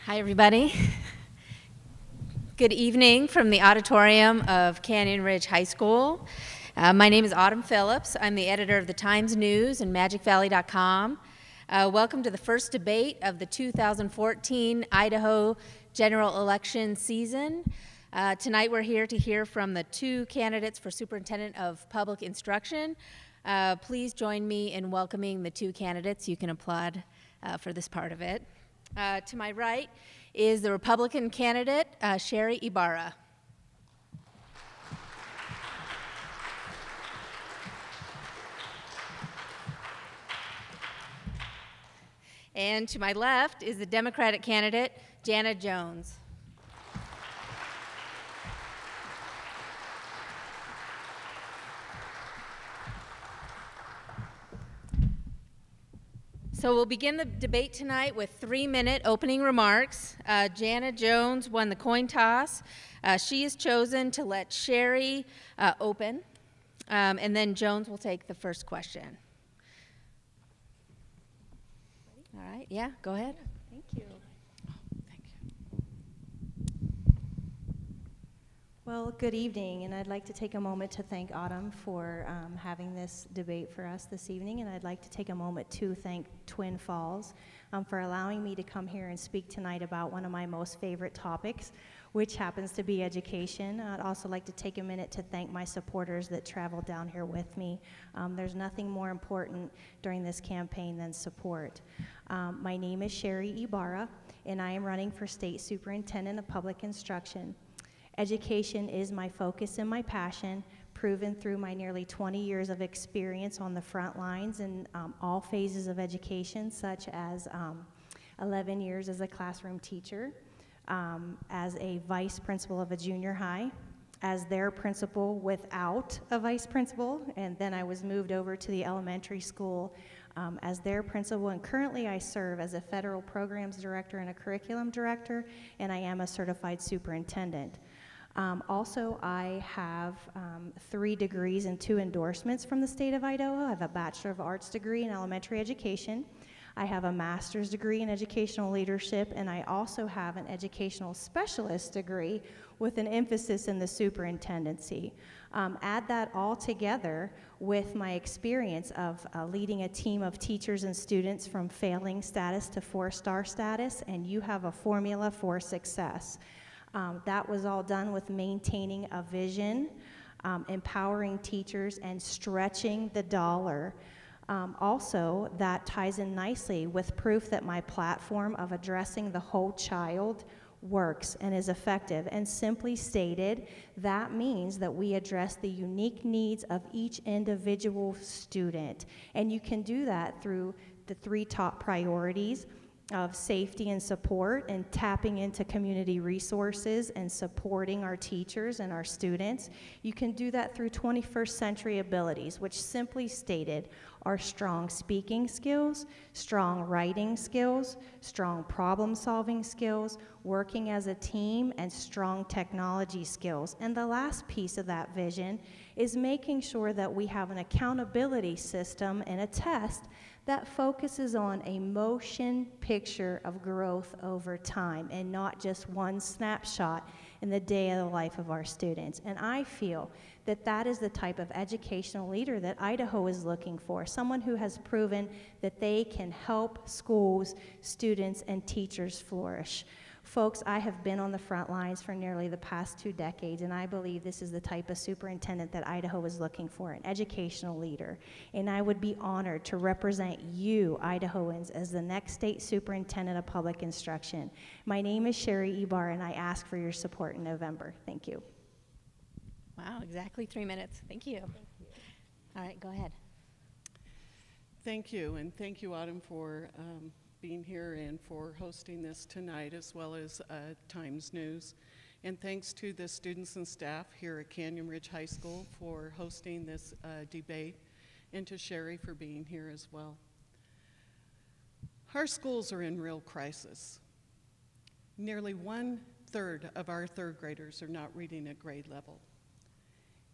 Hi, everybody. Good evening from the auditorium of Canyon Ridge High School. My name is Autumn Phillips. I'm the editor of the Times News and MagicValley.com. Welcome to the first debate of the 2014 Idaho general election season. Tonight we're here to hear from the two candidates for Superintendent of Public Instruction. Please join me in welcoming the two candidates. You can applaud for this part of it. To my right is the Republican candidate, Sherry Ibarra. And to my left is the Democratic candidate, Jana Jones. So we'll begin the debate tonight with 3-minute opening remarks. Jana Jones won the coin toss. She is chosen to let Sherry open, and then Jones will take the first question. All right, yeah, go ahead. Thank you. Thank you. Well, good evening, and I'd like to take a moment to thank Autumn for having this debate for us this evening, and I'd like to take a moment to thank Twin Falls for allowing me to come here and speak tonight about one of my most favorite topics, which happens to be education. I'd also like to take a minute to thank my supporters that traveled down here with me. There's nothing more important during this campaign than support. My name is Sherry Ibarra, and I am running for State Superintendent of Public Instruction. Education is my focus and my passion, proven through my nearly 20 years of experience on the front lines in all phases of education, such as 11 years as a classroom teacher, as a vice principal of a junior high, as their principal without a vice principal, and then I was moved over to the elementary school as their principal, and currently I serve as a federal programs director and a curriculum director, and I am a certified superintendent. Also, I have 3 degrees and 2 endorsements from the state of Idaho. I have a Bachelor of Arts degree in elementary education. I have a master's degree in educational leadership, and I also have an educational specialist degree with an emphasis in the superintendency. Add that all together with my experience of leading a team of teachers and students from failing status to 4-star status, and you have a formula for success. That was all done with maintaining a vision, empowering teachers, and stretching the dollar. Also, that ties in nicely with proof that my platform of addressing the whole child works and is effective. And simply stated, that means that we address the unique needs of each individual student. And you can do that through the 3 top priorities of safety and support, and tapping into community resources and supporting our teachers and our students. You can do that through 21st century abilities, which simply stated are strong speaking skills, strong writing skills, strong problem solving skills, working as a team, and strong technology skills. And the last piece of that vision is making sure that we have an accountability system and a test that focuses on a motion picture of growth over time and not just one snapshot in the day of the life of our students. And I feel that that is the type of educational leader that Idaho is looking for, someone who has proven that they can help schools, students, and teachers flourish. Folks, I have been on the front lines for nearly the past 2 decades, and I believe this is the type of superintendent that Idaho is looking for, an educational leader. And I would be honored to represent you, Idahoans, as the next state superintendent of public instruction. My name is Sherry Ibarra, and I ask for your support in November. Thank you. Wow, exactly 3 minutes. Thank you. All right, go ahead. Thank you, and thank you, Autumn, for being here and for hosting this tonight, as well as Times News. And thanks to the students and staff here at Canyon Ridge High School for hosting this debate, and to Sherry for being here as well. Our schools are in real crisis. Nearly 1/3 of our 3rd graders are not reading at grade level.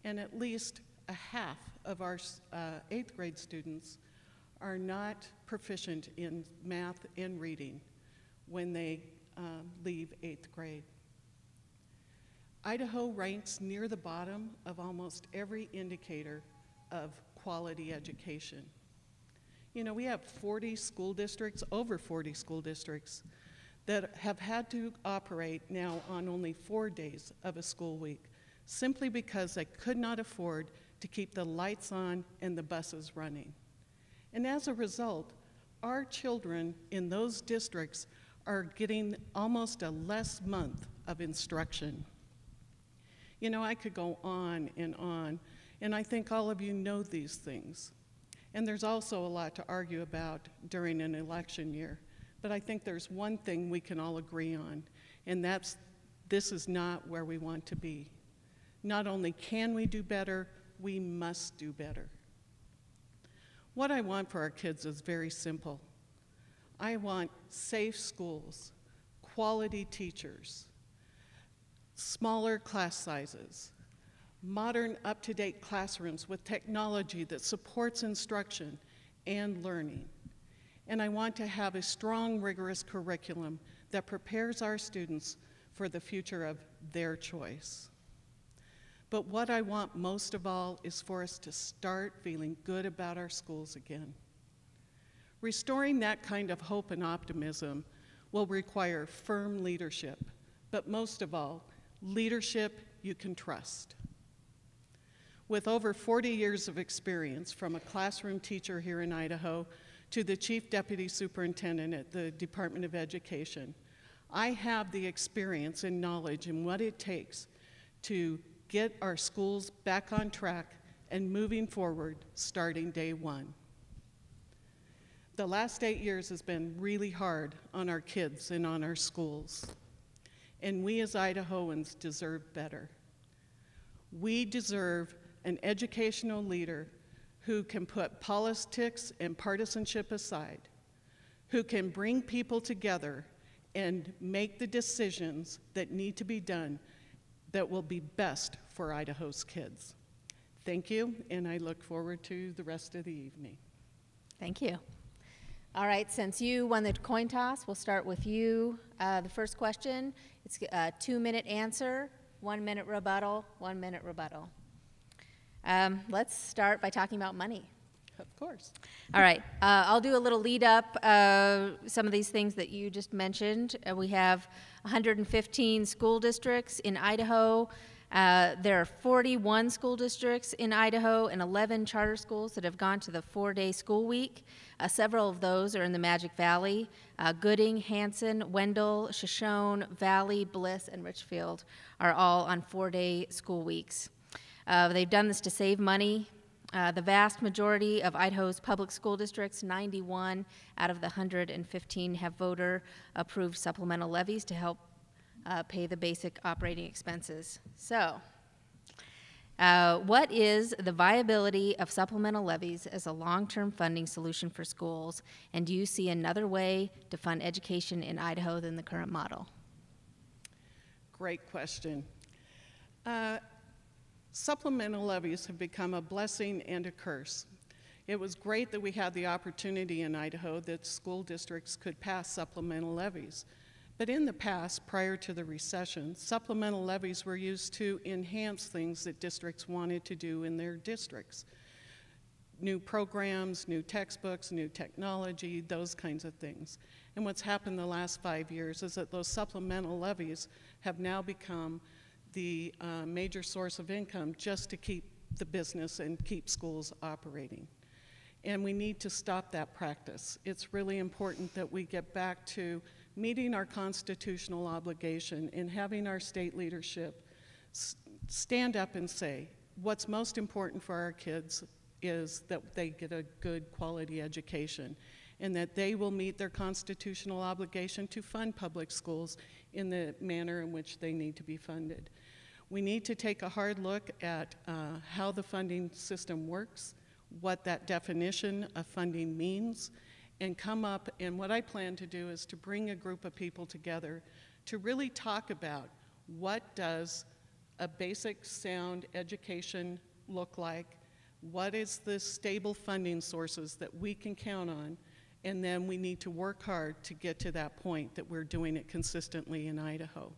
And at least a half of our 8th grade students are not proficient in math and reading when they leave 8th grade. Idaho ranks near the bottom of almost every indicator of quality education. You know, we have 40 school districts, over 40 school districts, that have had to operate now on only 4 days of a school week, simply because they could not afford to keep the lights on and the buses running. And as a result, our children in those districts are getting almost a less month of instruction. You know, I could go on, and I think all of you know these things. And there's also a lot to argue about during an election year. But I think there's one thing we can all agree on, and that's this is not where we want to be. Not only can we do better, we must do better. What I want for our kids is very simple. I want safe schools, quality teachers, smaller class sizes, modern, up-to-date classrooms with technology that supports instruction and learning. And I want to have a strong, rigorous curriculum that prepares our students for the future of their choice. But what I want most of all is for us to start feeling good about our schools again. Restoring that kind of hope and optimism will require firm leadership, but most of all, leadership you can trust. With over 40 years of experience, from a classroom teacher here in Idaho to the Chief Deputy Superintendent at the Department of Education, I have the experience and knowledge in what it takes to get our schools back on track and moving forward starting day one. The last 8 years has been really hard on our kids and on our schools, and we as Idahoans deserve better. We deserve an educational leader who can put politics and partisanship aside, who can bring people together and make the decisions that need to be done that will be best for Idaho's kids. Thank you, and I look forward to the rest of the evening. Thank you. All right, since you won the coin toss, we'll start with you. The first question, it's a 2-minute answer, 1 minute rebuttal, 1 minute rebuttal. Let's start by talking about money. Of course. All right, I'll do a little lead up, some of these things that you just mentioned. We have 115 school districts in Idaho. There are 41 school districts in Idaho and 11 charter schools that have gone to the 4-day school week. Several of those are in the Magic Valley. Gooding, Hanson, Wendell, Shoshone, Valley, Bliss, and Richfield are all on 4-day school weeks. They've done this to save money. The vast majority of Idaho's public school districts, 91 out of the 115, have voter-approved supplemental levies to help pay the basic operating expenses. So, what is the viability of supplemental levies as a long-term funding solution for schools, and do you see another way to fund education in Idaho than the current model? Great question. Supplemental levies have become a blessing and a curse. It was great that we had the opportunity in Idaho that school districts could pass supplemental levies. But in the past, prior to the recession, supplemental levies were used to enhance things that districts wanted to do in their districts. New programs, new textbooks, new technology, those kinds of things. And what's happened the last 5 years is that those supplemental levies have now become the major source of income just to keep the business and keep schools operating. And we need to stop that practice. It's really important that we get back to meeting our constitutional obligation and having our state leadership stand up and say, what's most important for our kids is that they get a good quality education and that they will meet their constitutional obligation to fund public schools in the manner in which they need to be funded. We need to take a hard look at how the funding system works, what that definition of funding means, and come up, and what I plan to do is to bring a group of people together to really talk about what does a basic sound education look like, what is the stable funding sources that we can count on, and then we need to work hard to get to that point that we're doing it consistently in Idaho.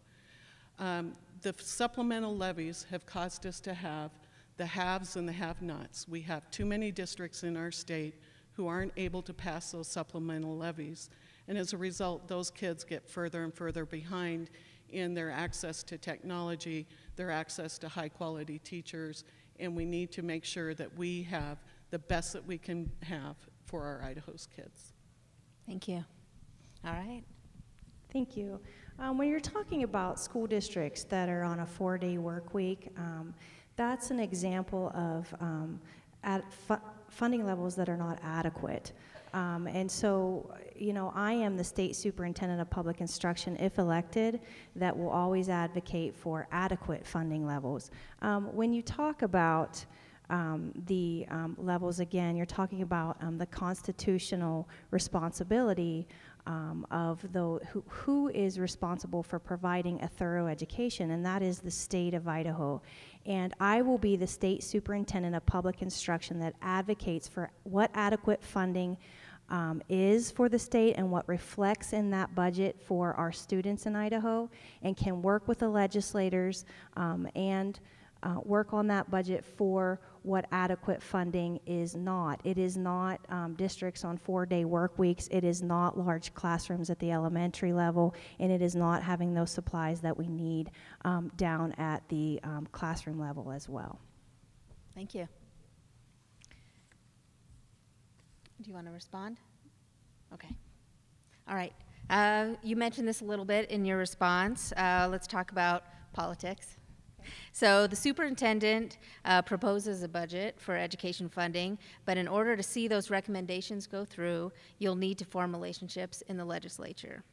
The supplemental levies have caused us to have the haves and the have-nots. We have too many districts in our state who aren't able to pass those supplemental levies, and as a result, those kids get further and further behind in their access to technology, their access to high-quality teachers, and we need to make sure that we have the best that we can have for our Idaho's kids. Thank you. All right. Thank you. When you're talking about school districts that are on a 4-day work week, that's an example of funding levels that are not adequate. And so, you know, I am the state superintendent of public instruction, if elected, that will always advocate for adequate funding levels. When you talk about the levels, again, you're talking about the constitutional responsibility of who is responsible for providing a thorough education, and that is the state of Idaho. And I will be the state superintendent of public instruction that advocates for what adequate funding is for the state and what reflects in that budget for our students in Idaho, and can work with the legislators and work on that budget for what adequate funding is not. It is not districts on 4-day work weeks. It is not large classrooms at the elementary level, and it is not having those supplies that we need down at the classroom level as well. Thank you. Do you want to respond? Okay. All right. You mentioned this a little bit in your response. Let's talk about politics. So the superintendent proposes a budget for education funding, but in order to see those recommendations go through, you'll need to form relationships in the legislature.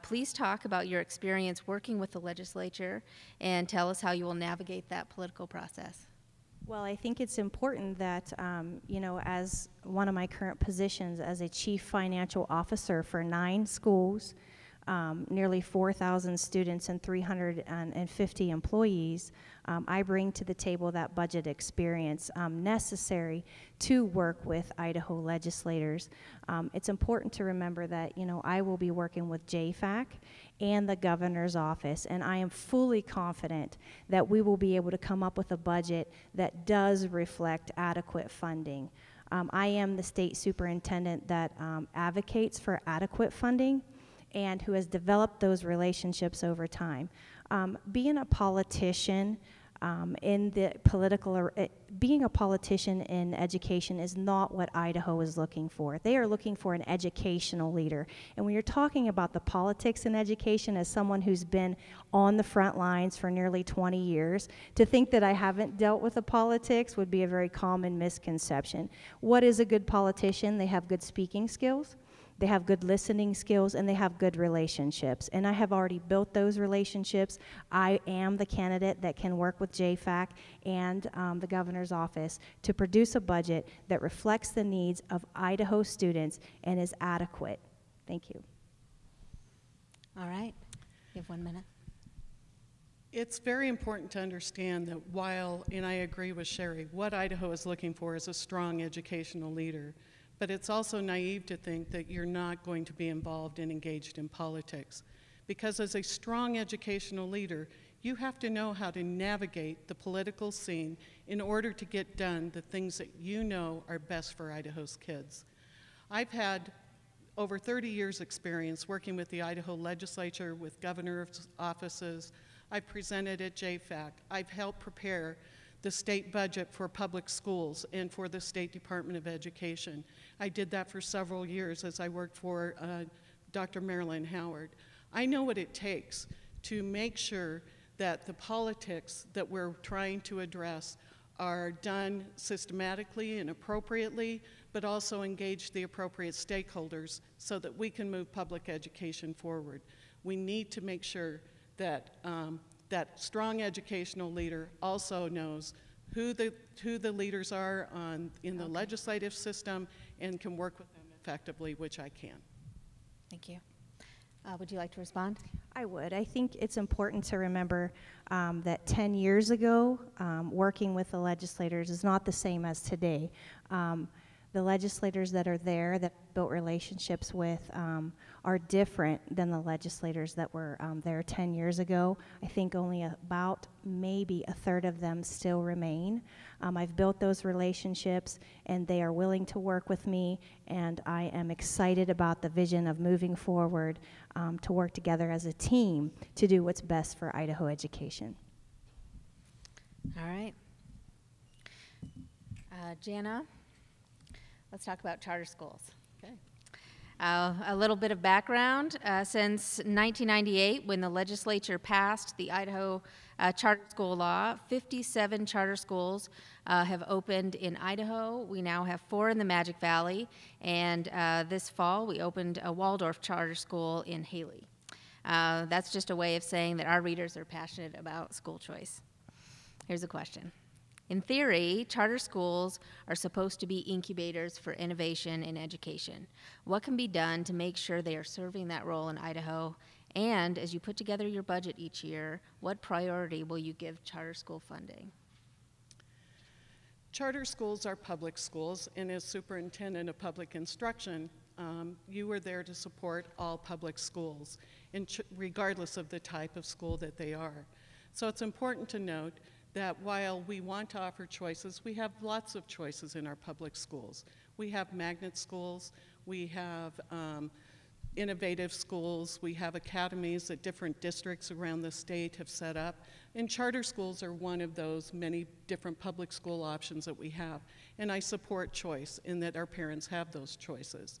Please talk about your experience working with the legislature and tell us how you will navigate that political process. Well, I think it's important that, you know, as one of my current positions as a chief financial officer for 9 schools, nearly 4,000 students and 350 employees, I bring to the table that budget experience necessary to work with Idaho legislators. It's important to remember that, you know, I will be working with JFAC and the governor's office, and I am fully confident that we will be able to come up with a budget that does reflect adequate funding. I am the state superintendent that advocates for adequate funding and who has developed those relationships over time. Being a politician being a politician in education is not what Idaho is looking for. They are looking for an educational leader. And when you're talking about the politics in education, as someone who's been on the front lines for nearly 20 years, to think that I haven't dealt with the politics would be a very common misconception. What is a good politician? They have good speaking skills, they have good listening skills, and they have good relationships. And I have already built those relationships. I am the candidate that can work with JFAC and the governor's office to produce a budget that reflects the needs of Idaho students and is adequate. Thank you. All right. You have 1 minute. It's very important to understand that while, and I agree with Sherry, what Idaho is looking for is a strong educational leader. But it's also naive to think that you're not going to be involved and engaged in politics. Because as a strong educational leader, you have to know how to navigate the political scene in order to get done the things that you know are best for Idaho's kids. I've had over 30 years experience working with the Idaho legislature, with governor's offices. I've presented at JFAC. I've helped prepare the state budget for public schools and for the State Department of Education. I did that for several years as I worked for Dr. Marilyn Howard. I know what it takes to make sure that the politics that we're trying to address are done systematically and appropriately, but also engage the appropriate stakeholders so that we can move public education forward. We need to make sure that that strong educational leader also knows who the leaders are in the legislative system and can work with them effectively, which I can. Thank you. Would you like to respond? I would. I think it's important to remember that 10 years ago, working with the legislators is not the same as today. The legislators that are there that built relationships with are different than the legislators that were there 10 years ago. I think only about maybe a third of them still remain. I've built those relationships and they are willing to work with me, and I am excited about the vision of moving forward to work together as a team to do what's best for Idaho education. All right. Jana, let's talk about charter schools. Okay. A little bit of background. Since 1998, when the legislature passed the Idaho charter school law, 57 charter schools have opened in Idaho. We now have 4 in the Magic Valley, and this fall we opened a Waldorf charter school in Haley. That's just a way of saying that our readers are passionate about school choice. Here's a question. In theory, charter schools are supposed to be incubators for innovation in education. What can be done to make sure they are serving that role in Idaho? And as you put together your budget each year, what priority will you give charter school funding? Charter schools are public schools, and as superintendent of public instruction, you are there to support all public schools, regardless of the type of school that they are. So it's important to note that while we want to offer choices, we have lots of choices in our public schools. We have magnet schools, we have innovative schools, we have academies that different districts around the state have set up, and charter schools are one of those many different public school options that we have. And I support choice in that our parents have those choices.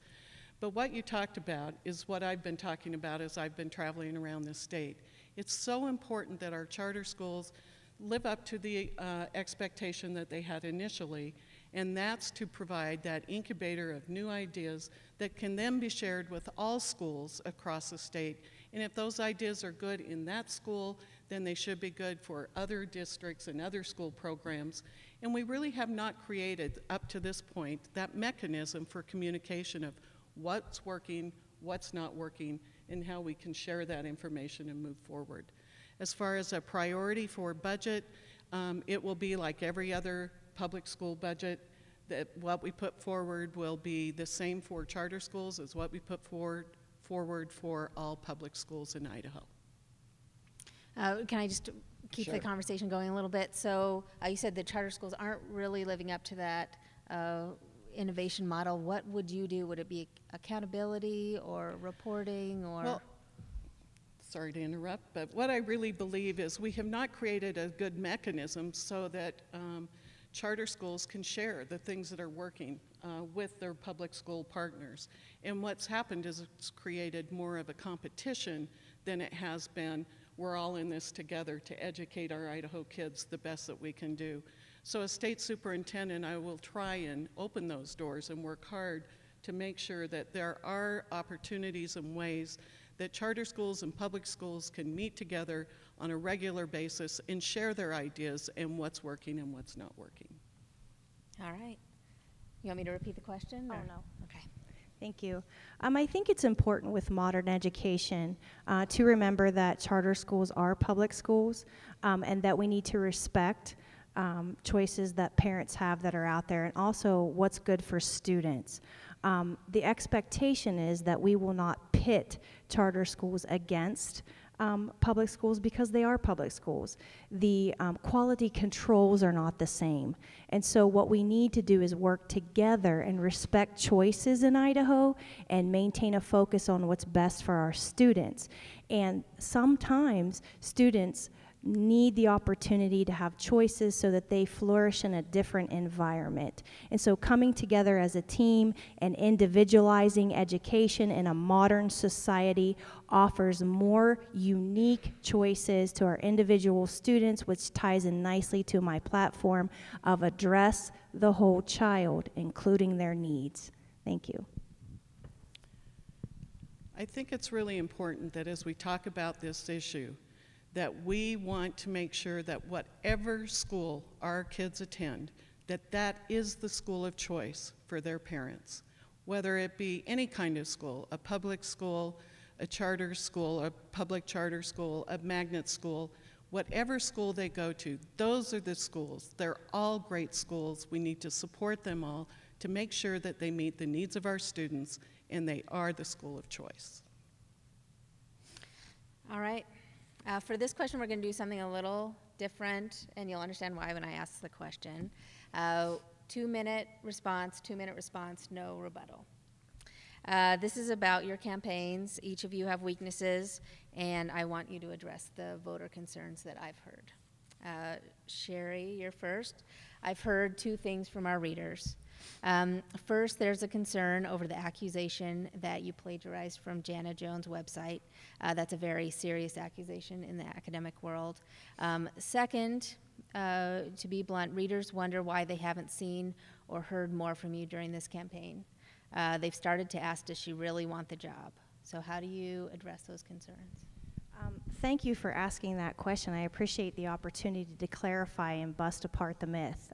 But what you talked about is what I've been talking about as I've been traveling around the state. It's so important that our charter schools live up to the expectation that they had initially, and that's to provide that incubator of new ideas that can then be shared with all schools across the state. And if those ideas are good in that school, then they should be good for other districts and other school programs. And we really have not created, up to this point, that mechanism for communication of what's working, what's not working, and how we can share that information and move forward. As far as a priority for budget, it will be like every other public school budget, that what we put forward will be the same for charter schools as what we put forward for all public schools in Idaho. Can I just keep the conversation going a little bit? So you said that charter schools aren't really living up to that innovation model. What would you do? Would it be accountability or reporting or? Well, sorry to interrupt, but what I really believe is we have not created a good mechanism so that charter schools can share the things that are working with their public school partners. And what's happened is it's created more of a competition than it has been, we're all in this together to educate our Idaho kids the best that we can do. So as state superintendent, I will try and open those doors and work hard to make sure that there are opportunities and ways that charter schools and public schools can meet together on a regular basis and share their ideas and what's working and what's not working. All right. You want me to repeat the question? Oh, or? no. Okay. Thank you. I think it's important with modern education to remember that charter schools are public schools and that we need to respect choices that parents have that are out there, and also what's good for students. The expectation is that we will not pit charter schools against public schools because they are public schools. The quality controls are not the same. And so what we need to do is work together and respect choices in Idaho and maintain a focus on what's best for our students. And sometimes students need the opportunity to have choices so that they flourish in a different environment. And so coming together as a team and individualizing education in a modern society offers more unique choices to our individual students, which ties in nicely to my platform of address the whole child, including their needs. Thank you. I think it's really important that as we talk about this issue, that we want to make sure that whatever school our kids attend, that is the school of choice for their parents. Whether it be any kind of school, a public school, a charter school, a public charter school, a magnet school, whatever school they go to, those are the schools. They're all great schools. We need to support them all to make sure that they meet the needs of our students and they are the school of choice. All right. For this question, we're going to do something a little different, and you'll understand why when I ask the question. 2-minute response, no rebuttal. This is about your campaigns. Each of you have weaknesses, and I want you to address the voter concerns that I've heard. Sherry, you're first. I've heard 2 things from our readers. First, there's a concern over the accusation that you plagiarized from Jana Jones' website. That's a very serious accusation in the academic world. Second, to be blunt, readers wonder why they haven't seen or heard more from you during this campaign. They've started to ask, does she really want the job? So how do you address those concerns? Thank you for asking that question. I appreciate the opportunity to clarify and bust apart the myth.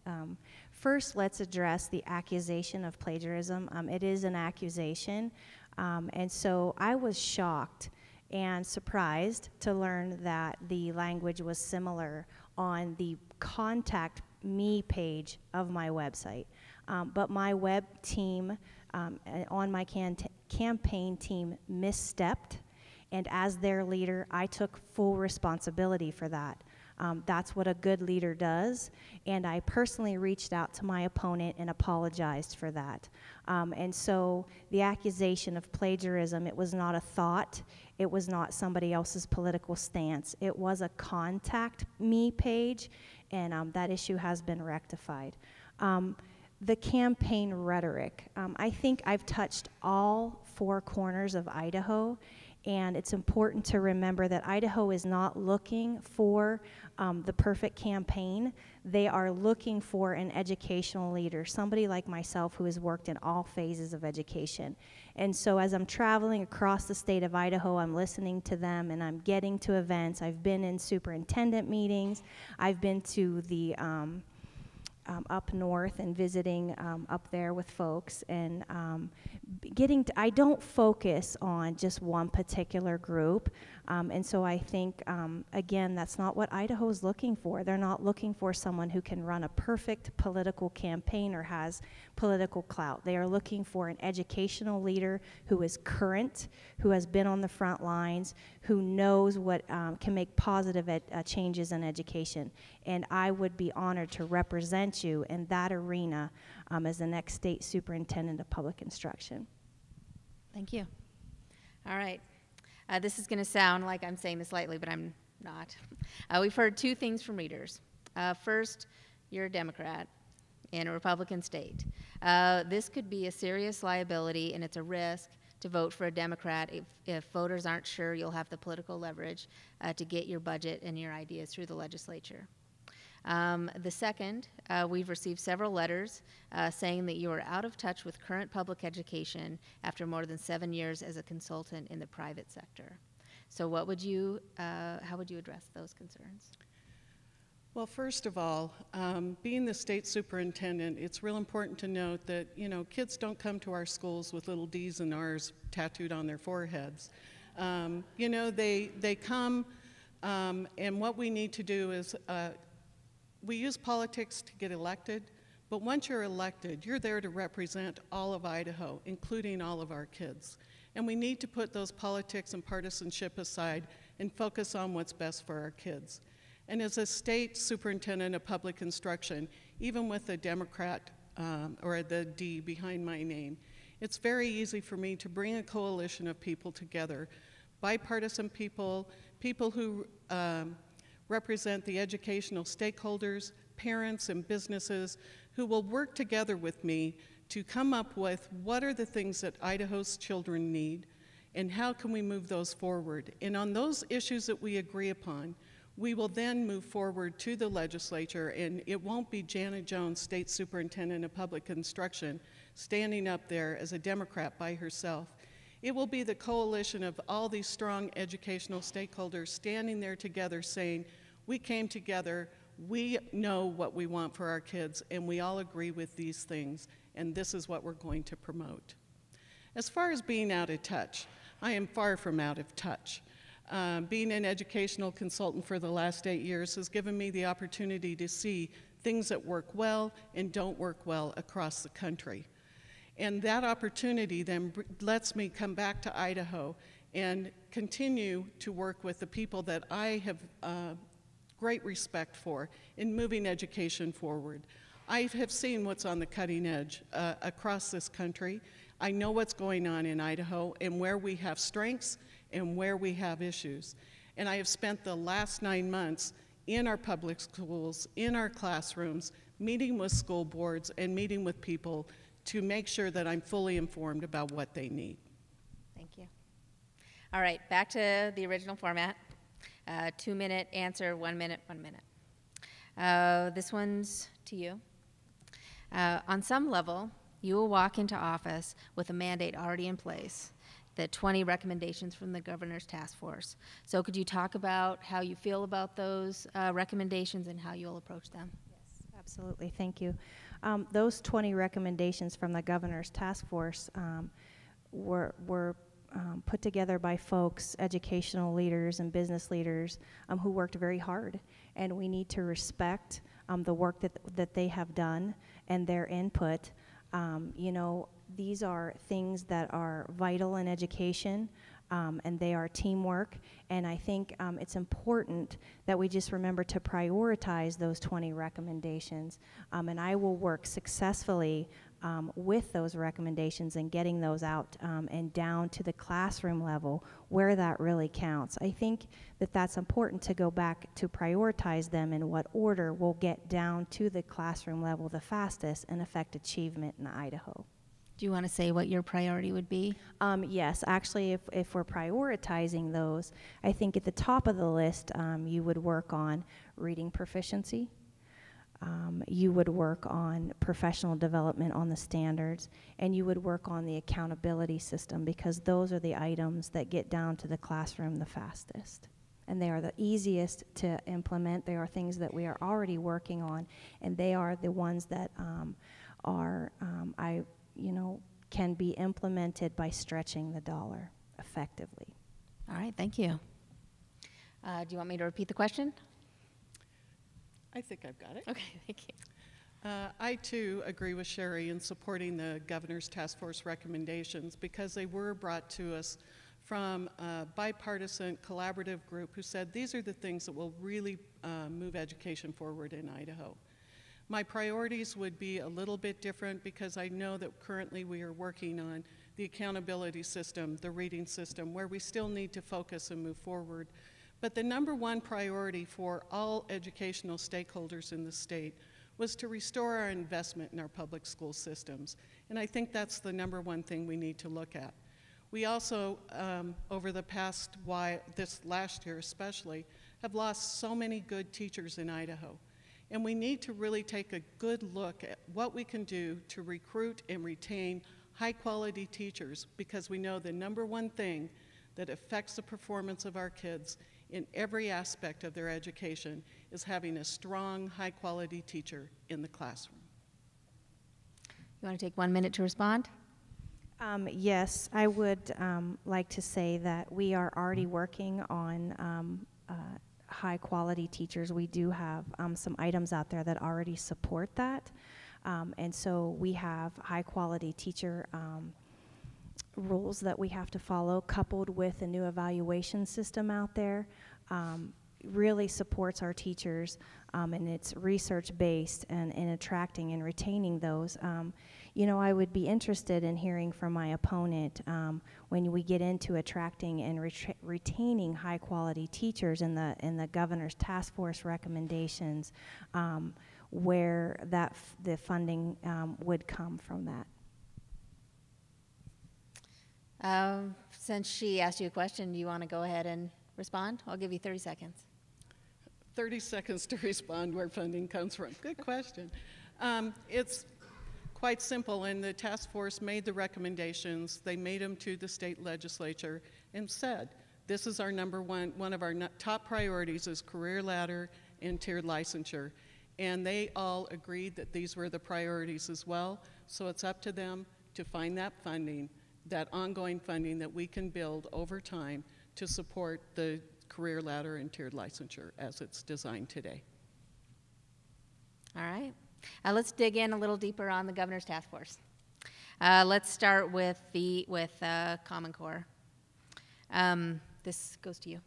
First, let's address the accusation of plagiarism. It is an accusation, and so I was shocked and surprised to learn that the language was similar on the Contact Me page of my website. But my web team on my campaign team misstepped, and as their leader, I took full responsibility for that. That's what a good leader does, and I personally reached out to my opponent and apologized for that. And so the accusation of plagiarism, it was not a thought, it was not somebody else's political stance, it was a Contact Me page, and that issue has been rectified. The campaign rhetoric, I think I've touched all 4 corners of Idaho, and it's important to remember that Idaho is not looking for the perfect campaign. They are looking for an educational leader, somebody like myself who has worked in all phases of education. And so as I'm traveling across the state of Idaho, I'm listening to them and I'm getting to events. I've been in superintendent meetings. I've been to the up north and visiting up there with folks, and I don't focus on just one particular group, and so I think, again, that's not what Idaho's looking for. They're not looking for someone who can run a perfect political campaign or has political clout. They are looking for an educational leader who is current, who has been on the front lines, who knows what can make positive changes in education. And I would be honored to represent you in that arena as the next state superintendent of public instruction. Thank you. All right. This is going to sound like I'm saying this lightly, but I'm not. We've heard 2 things from readers. First, you're a Democrat in a Republican state. This could be a serious liability, and it's a risk to vote for a Democrat if voters aren't sure you'll have the political leverage to get your budget and your ideas through the legislature. The second, we've received several letters saying that you are out of touch with current public education after more than 7 years as a consultant in the private sector. So how would you address those concerns? Well, first of all, being the state superintendent, it's real important to note that, kids don't come to our schools with little D's and R's tattooed on their foreheads. They come, and what we need to do is we use politics to get elected, but once you're elected, you're there to represent all of Idaho, including all of our kids. And we need to put those politics and partisanship aside and focus on what's best for our kids. And as a state superintendent of public instruction, even with a Democrat or the D behind my name, it's very easy for me to bring a coalition of people together, bipartisan people, people who represent the educational stakeholders, parents and businesses who will work together with me to come up with what are the things that Idaho's children need and how can we move those forward. And on those issues that we agree upon, we will then move forward to the legislature, and it won't be Jana Jones, State Superintendent of Public Instruction, standing up there as a Democrat by herself. It will be the coalition of all these strong educational stakeholders standing there together saying, we came together, we know what we want for our kids, and we all agree with these things, and this is what we're going to promote. As far as being out of touch, I am far from out of touch. Being an educational consultant for the last 8 years has given me the opportunity to see things that work well and don't work well across the country. And that opportunity then lets me come back to Idaho and continue to work with the people that I have great respect for in moving education forward. I have seen what's on the cutting edge across this country. I know what's going on in Idaho and where we have strengths and where we have issues. And I have spent the last 9 months in our public schools, in our classrooms, meeting with school boards and meeting with people to make sure that I'm fully informed about what they need. Thank you. All right, back to the original format. 2-minute answer, 1 minute, 1 minute. This one's to you. On some level, you will walk into office with a mandate already in place, the 20 recommendations from the governor's task force. So could you talk about how you feel about those recommendations and how you'll approach them? Yes, absolutely. Thank you. Those 20 recommendations from the governor's task force were put together by folks, educational leaders and business leaders who worked very hard. And we need to respect the work that they have done and their input. You know, these are things that are vital in education, and they are teamwork. And I think it's important that we just remember to prioritize those 20 recommendations. And I will work successfully with those recommendations and getting those out and down to the classroom level where that really counts. I think that that's important to go back to prioritize them in what order will get down to the classroom level the fastest and affect achievement in Idaho. Do you want to say what your priority would be? Yes, actually, if we're prioritizing those, I think at the top of the list, you would work on reading proficiency. You would work on professional development on the standards, and you would work on the accountability system, because those are the items that get down to the classroom the fastest. And they are the easiest to implement. They are things that we are already working on, and they are the ones that can be implemented by stretching the dollar effectively. All right, thank you. Do you want me to repeat the question? I think I've got it. Okay, thank you. I too agree with Sherry in supporting the governor's task force recommendations, because they were brought to us from a bipartisan collaborative group who said these are the things that will really move education forward in Idaho. My priorities would be a little bit different, because I know that currently we are working on the accountability system, the reading system, where we still need to focus and move forward. But the number one priority for all educational stakeholders in the state was to restore our investment in our public school systems. And I think that's the number one thing we need to look at. We also, over the past this last year especially, have lost so many good teachers in Idaho. And we need to really take a good look at what we can do to recruit and retain high-quality teachers, because we know the number one thing that affects the performance of our kids in every aspect of their education is having a strong, high-quality teacher in the classroom. You want to take 1 minute to respond? Yes, I would like to say that we are already working on high-quality teachers. We do have some items out there that already support that. And so we have high-quality teacher rules that we have to follow, coupled with a new evaluation system out there. Really supports our teachers, and it's research-based and in attracting and retaining those. You know, I would be interested in hearing from my opponent when we get into attracting and retaining high-quality teachers in the governor's task force recommendations, where the funding would come from that. Since she asked you a question, do you want to go ahead and respond? I'll give you 30 seconds. 30 seconds to respond where funding comes from. Good question. It's quite simple, and the task force made the recommendations. They made them to the state legislature and said, this is our one of our top priorities is career ladder and tiered licensure. And they all agreed that these were the priorities as well. So it's up to them to find that funding, that ongoing funding that we can build over time to support the career ladder and tiered licensure as it's designed today. All right. Let's dig in a little deeper on the governor's task force. Let's start with Common Core. This goes to you.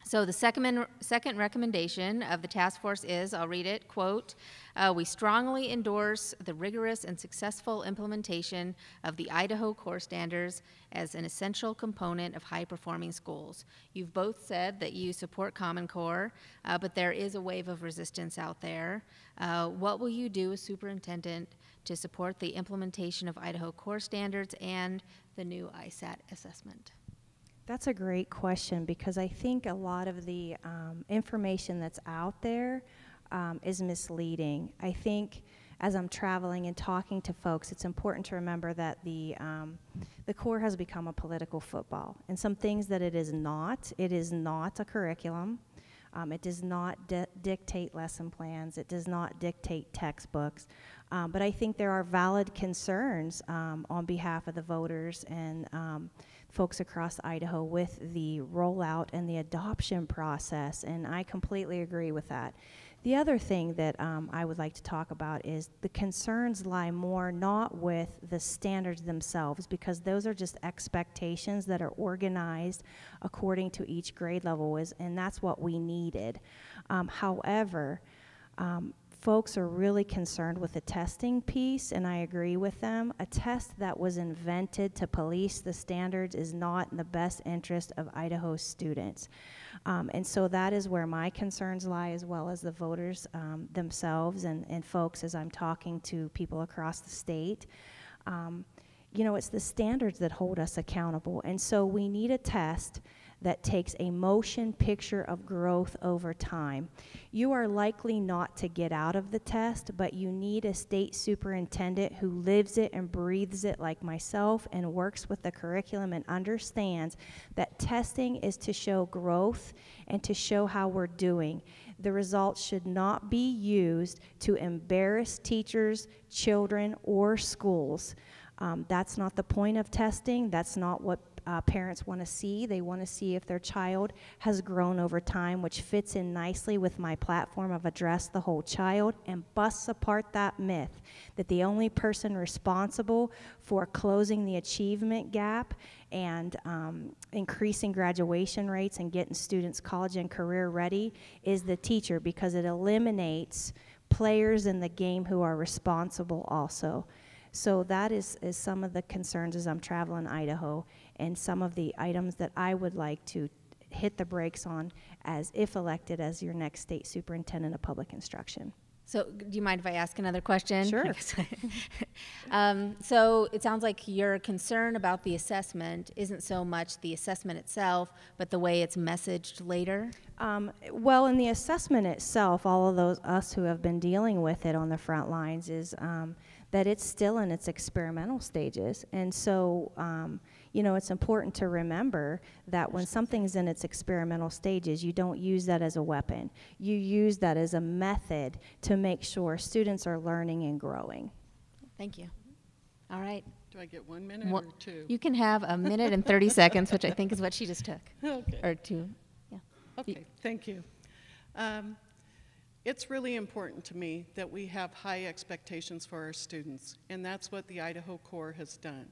So the second recommendation of the task force is, I'll read it, quote, we strongly endorse the rigorous and successful implementation of the Idaho core standards as an essential component of high-performing schools. You've both said that you support Common Core, but there is a wave of resistance out there. What will you do as superintendent to support the implementation of Idaho core standards and the new ISAT assessment? That's a great question, because I think a lot of the information that's out there is misleading. I think as I'm traveling and talking to folks, it's important to remember that the Corps has become a political football, and some things that it is not a curriculum. It does not dictate lesson plans. It does not dictate textbooks. But I think there are valid concerns on behalf of the voters and folks across Idaho with the rollout and the adoption process, and I completely agree with that. The other thing that I would like to talk about is the concerns lie more not with the standards themselves, because those are just expectations that are organized according to each grade level, and that's what we needed. However, folks are really concerned with the testing piece, and I agree with them. A test that was invented to police the standards is not in the best interest of Idaho students. And so that is where my concerns lie, as well as the voters themselves and folks as I'm talking to people across the state. You know, it's the standards that hold us accountable, and so we need a test that takes a motion picture of growth over time. You are likely not to get out of the test, but you need a state superintendent who lives it and breathes it like myself and works with the curriculum and understands that testing is to show growth and to show how we're doing. The results should not be used to embarrass teachers, children, or schools. That's not the point of testing. That's not what parents want to see. They want to see if their child has grown over time, which fits in nicely with my platform of Address the Whole Child, and busts apart that myth that the only person responsible for closing the achievement gap and increasing graduation rates and getting students college and career ready is the teacher, because it eliminates players in the game who are responsible also. So that is some of the concerns as I'm traveling Idaho, and some of the items that I would like to hit the brakes on as if elected as your next state superintendent of public instruction. So do you mind if I ask another question? Sure. So it sounds like your concern about the assessment isn't so much the assessment itself, but the way it's messaged later? Well, in the assessment itself, all of us who have been dealing with it on the front lines is that it's still in its experimental stages. And so, you know, it's important to remember that when something's in its experimental stages, you don't use that as a weapon. You use that as a method to make sure students are learning and growing. Thank you. All right. Do I get 1 minute or two? You can have a minute and 30 seconds, which I think is what she just took. Okay. Or two. Yeah. Okay, thank you. It's really important to me that we have high expectations for our students, and that's what the Idaho Corps has done.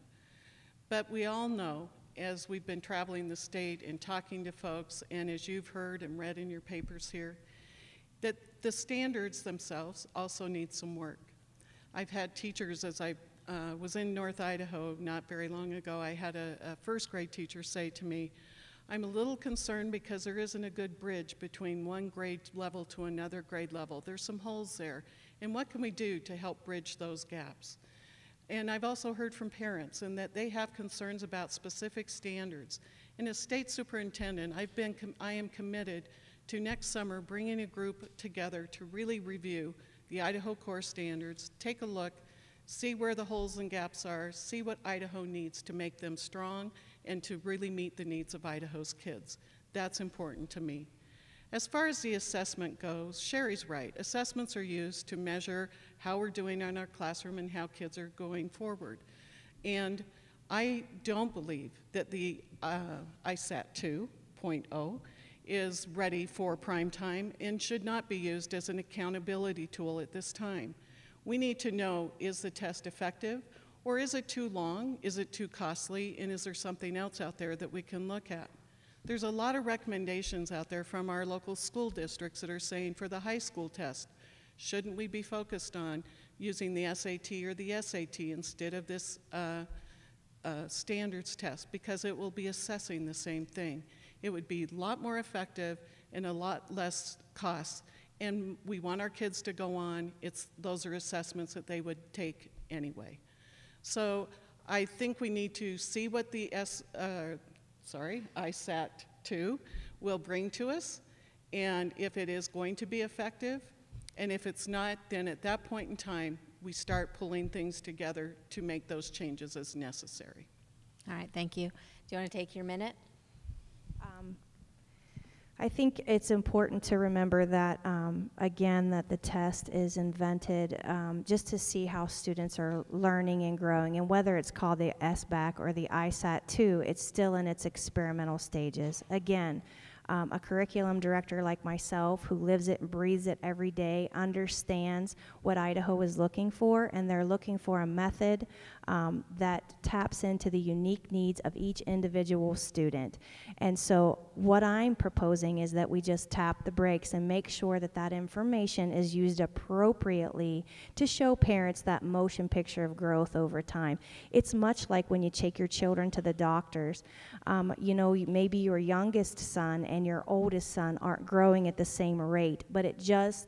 But we all know, as we've been traveling the state and talking to folks, and as you've heard and read in your papers here, that the standards themselves also need some work. I've had teachers, as I was in North Idaho not very long ago, I had a first grade teacher say to me, I'm a little concerned because there isn't a good bridge between one grade level to another grade level. There's some holes there, and what can we do to help bridge those gaps? And I've also heard from parents and that they have concerns about specific standards. And as state superintendent, I am committed to next summer bringing a group together to really review the Idaho core standards, take a look, see where the holes and gaps are, see what Idaho needs to make them strong and to really meet the needs of Idaho's kids. That's important to me. As far as the assessment goes, Sherry's right. Assessments are used to measure how we're doing in our classroom and how kids are going forward. And I don't believe that the ISAT 2.0 is ready for prime time and should not be used as an accountability tool at this time. We need to know, is the test effective? Or is it too long? Is it too costly? And is there something else out there that we can look at? There's a lot of recommendations out there from our local school districts that are saying for the high school test, shouldn't we be focused on using the SAT or the SAT instead of this standards test, because it will be assessing the same thing. It would be a lot more effective and a lot less cost. And we want our kids to go on. Those are assessments that they would take anyway. So I think we need to see what the ISAT 2 will bring to us, and if it is going to be effective, and if it's not, then at that point in time, we start pulling things together to make those changes as necessary. All right, thank you. Do you want to take your minute? I think it's important to remember that, again, that the test is invented just to see how students are learning and growing, and whether it's called the SBAC or the ISAT 2, it's still in its experimental stages. Again, a curriculum director like myself who lives it and breathes it every day understands what Idaho is looking for, and they're looking for a method that taps into the unique needs of each individual student. And so what I'm proposing is that we just tap the brakes and make sure that that information is used appropriately to show parents that motion picture of growth over time. It's much like when you take your children to the doctors. You know, maybe your youngest son and your oldest son aren't growing at the same rate, but it just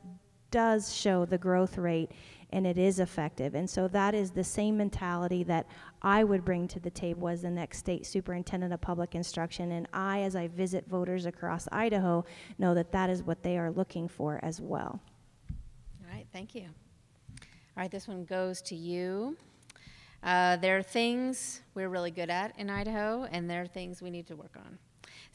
does show the growth rate, and it is effective. And so that is the same mentality that I would bring to the table as the next state superintendent of public instruction. And I, as I visit voters across Idaho, know that that is what they are looking for as well. All right, thank you. All right, this one goes to you. There are things we're really good at in Idaho, and there are things we need to work on.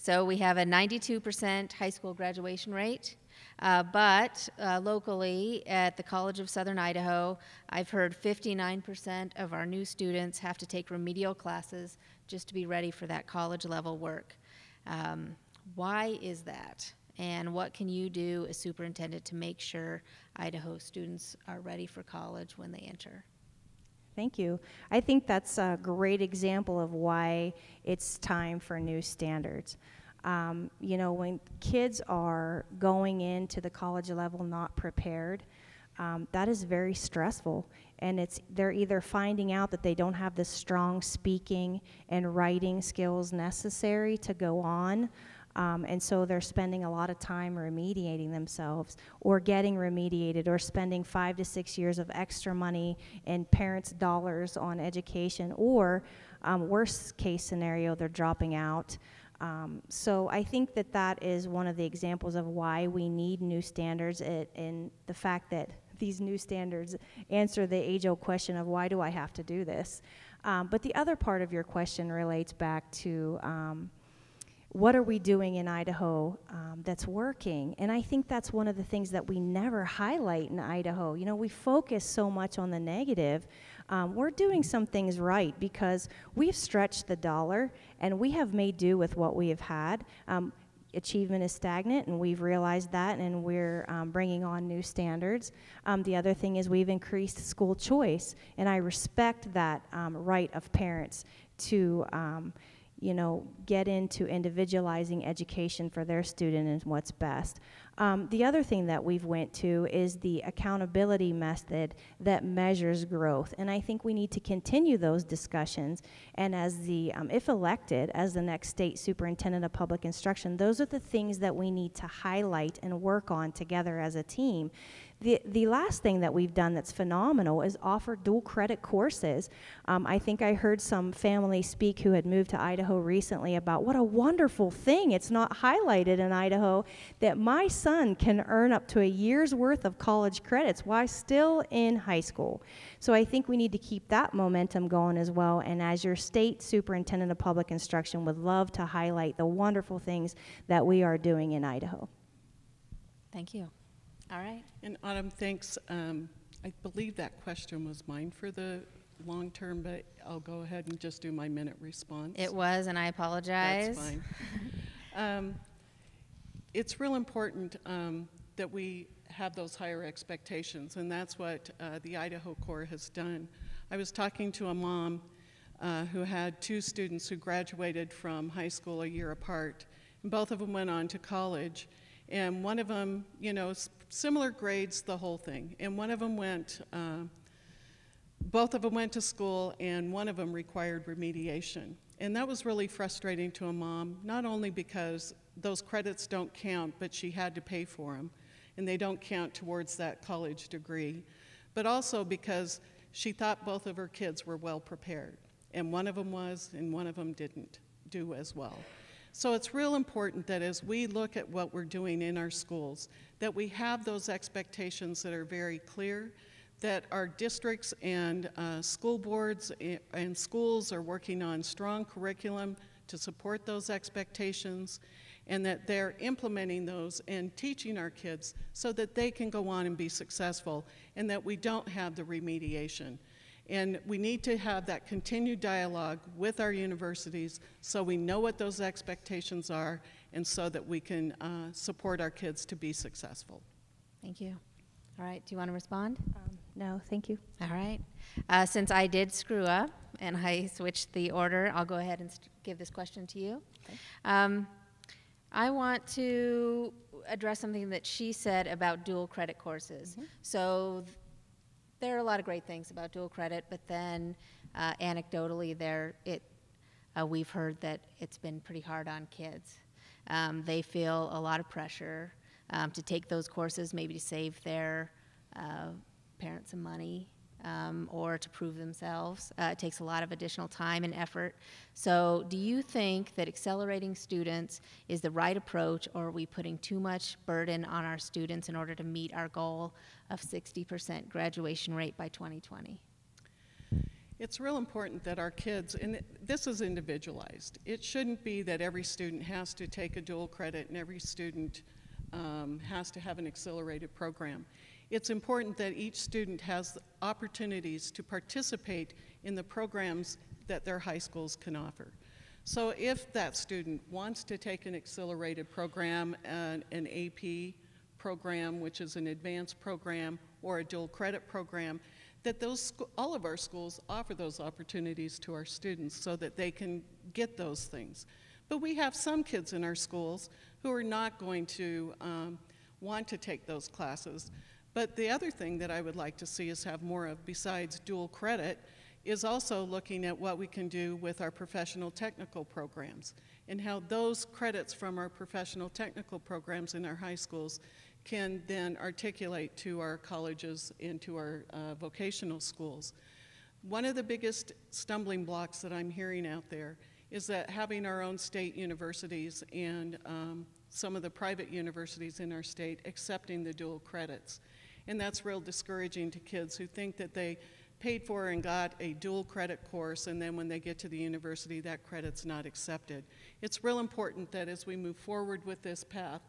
So we have a 92% high school graduation rate, but locally at the College of Southern Idaho, I've heard 59% of our new students have to take remedial classes just to be ready for that college level work. Why is that? And what can you do as superintendent to make sure Idaho students are ready for college when they enter? Thank you. I think that's a great example of why it's time for new standards. You know, when kids are going into the college level not prepared, that is very stressful. And they're either finding out that they don't have the strong speaking and writing skills necessary to go on, and so they're spending a lot of time remediating themselves, or getting remediated, or spending 5 to 6 years of extra money and parents' dollars on education, or worst case scenario, they're dropping out. So I think that that is one of the examples of why we need new standards, and the fact that these new standards answer the age-old question of why do I have to do this? But the other part of your question relates back to what are we doing in Idaho that's working? And I think that's one of the things that we never highlight in Idaho. You know, we focus so much on the negative. We're doing some things right because we've stretched the dollar and we have made do with what we have had. Achievement is stagnant, and we've realized that, and we're bringing on new standards. The other thing is we've increased school choice, and I respect that right of parents to you know, get into individualizing education for their student and what's best. The other thing that we've went to is the accountability method that measures growth, and I think we need to continue those discussions. And as the, if elected, as the next state superintendent of public instruction, those are the things that we need to highlight and work on together as a team. The last thing that we've done that's phenomenal is offer dual credit courses. I think I heard some family speak who had moved to Idaho recently about what a wonderful thing, it's not highlighted in Idaho, that my son can earn up to a year's worth of college credits while still in high school. So I think we need to keep that momentum going as well, and as your state superintendent of public instruction, would love to highlight the wonderful things that we are doing in Idaho. Thank you. All right. And Autumn, thanks. I believe that question was mine for the long term, but I'll go ahead and just do my minute response. It was, and I apologize. That's fine. It's real important that we have those higher expectations, and that's what the Idaho Corps has done. I was talking to a mom who had two students who graduated from high school a year apart, and both of them went on to college. And one of them, you know, similar grades, the whole thing. And one of them went, both of them went to school, and one of them required remediation. And that was really frustrating to a mom, not only because those credits don't count, but she had to pay for them, and they don't count towards that college degree, but also because she thought both of her kids were well prepared. And one of them was, and one of them didn't do as well. So it's real important that as we look at what we're doing in our schools, that we have those expectations that are very clear, that our districts and school boards and schools are working on strong curriculum to support those expectations, and that they're implementing those and teaching our kids so that they can go on and be successful, and that we don't have the remediation. And we need to have that continued dialogue with our universities so we know what those expectations are, and so that we can support our kids to be successful. Thank you. All right, do you want to respond? No, thank you. All right. Since I did screw up and I switched the order, I'll go ahead and give this question to you. Okay. I want to address something that she said about dual credit courses. Mm-hmm. So there are a lot of great things about dual credit, but then anecdotally we've heard that it's been pretty hard on kids. They feel a lot of pressure to take those courses, maybe to save their parents some money or to prove themselves. It takes a lot of additional time and effort. So do you think that accelerating students is the right approach, or are we putting too much burden on our students in order to meet our goal of 60% graduation rate by 2020? It's real important that our kids, and this is individualized. It shouldn't be that every student has to take a dual credit and every student has to have an accelerated program. It's important that each student has opportunities to participate in the programs that their high schools can offer. So if that student wants to take an accelerated program, an AP program, which is an advanced program, or a dual credit program, that all of our schools offer those opportunities to our students so that they can get those things. But we have some kids in our schools who are not going to want to take those classes. But the other thing that I would like to see us have more of, besides dual credit, is also looking at what we can do with our professional technical programs, and how those credits from our professional technical programs in our high schools can then articulate to our colleges and to our vocational schools. One of the biggest stumbling blocks that I'm hearing out there is that having our own state universities and some of the private universities in our state accepting the dual credits. And that's real discouraging to kids who think that they paid for and got a dual credit course, and then when they get to the university, that credit's not accepted. It's real important that as we move forward with this path,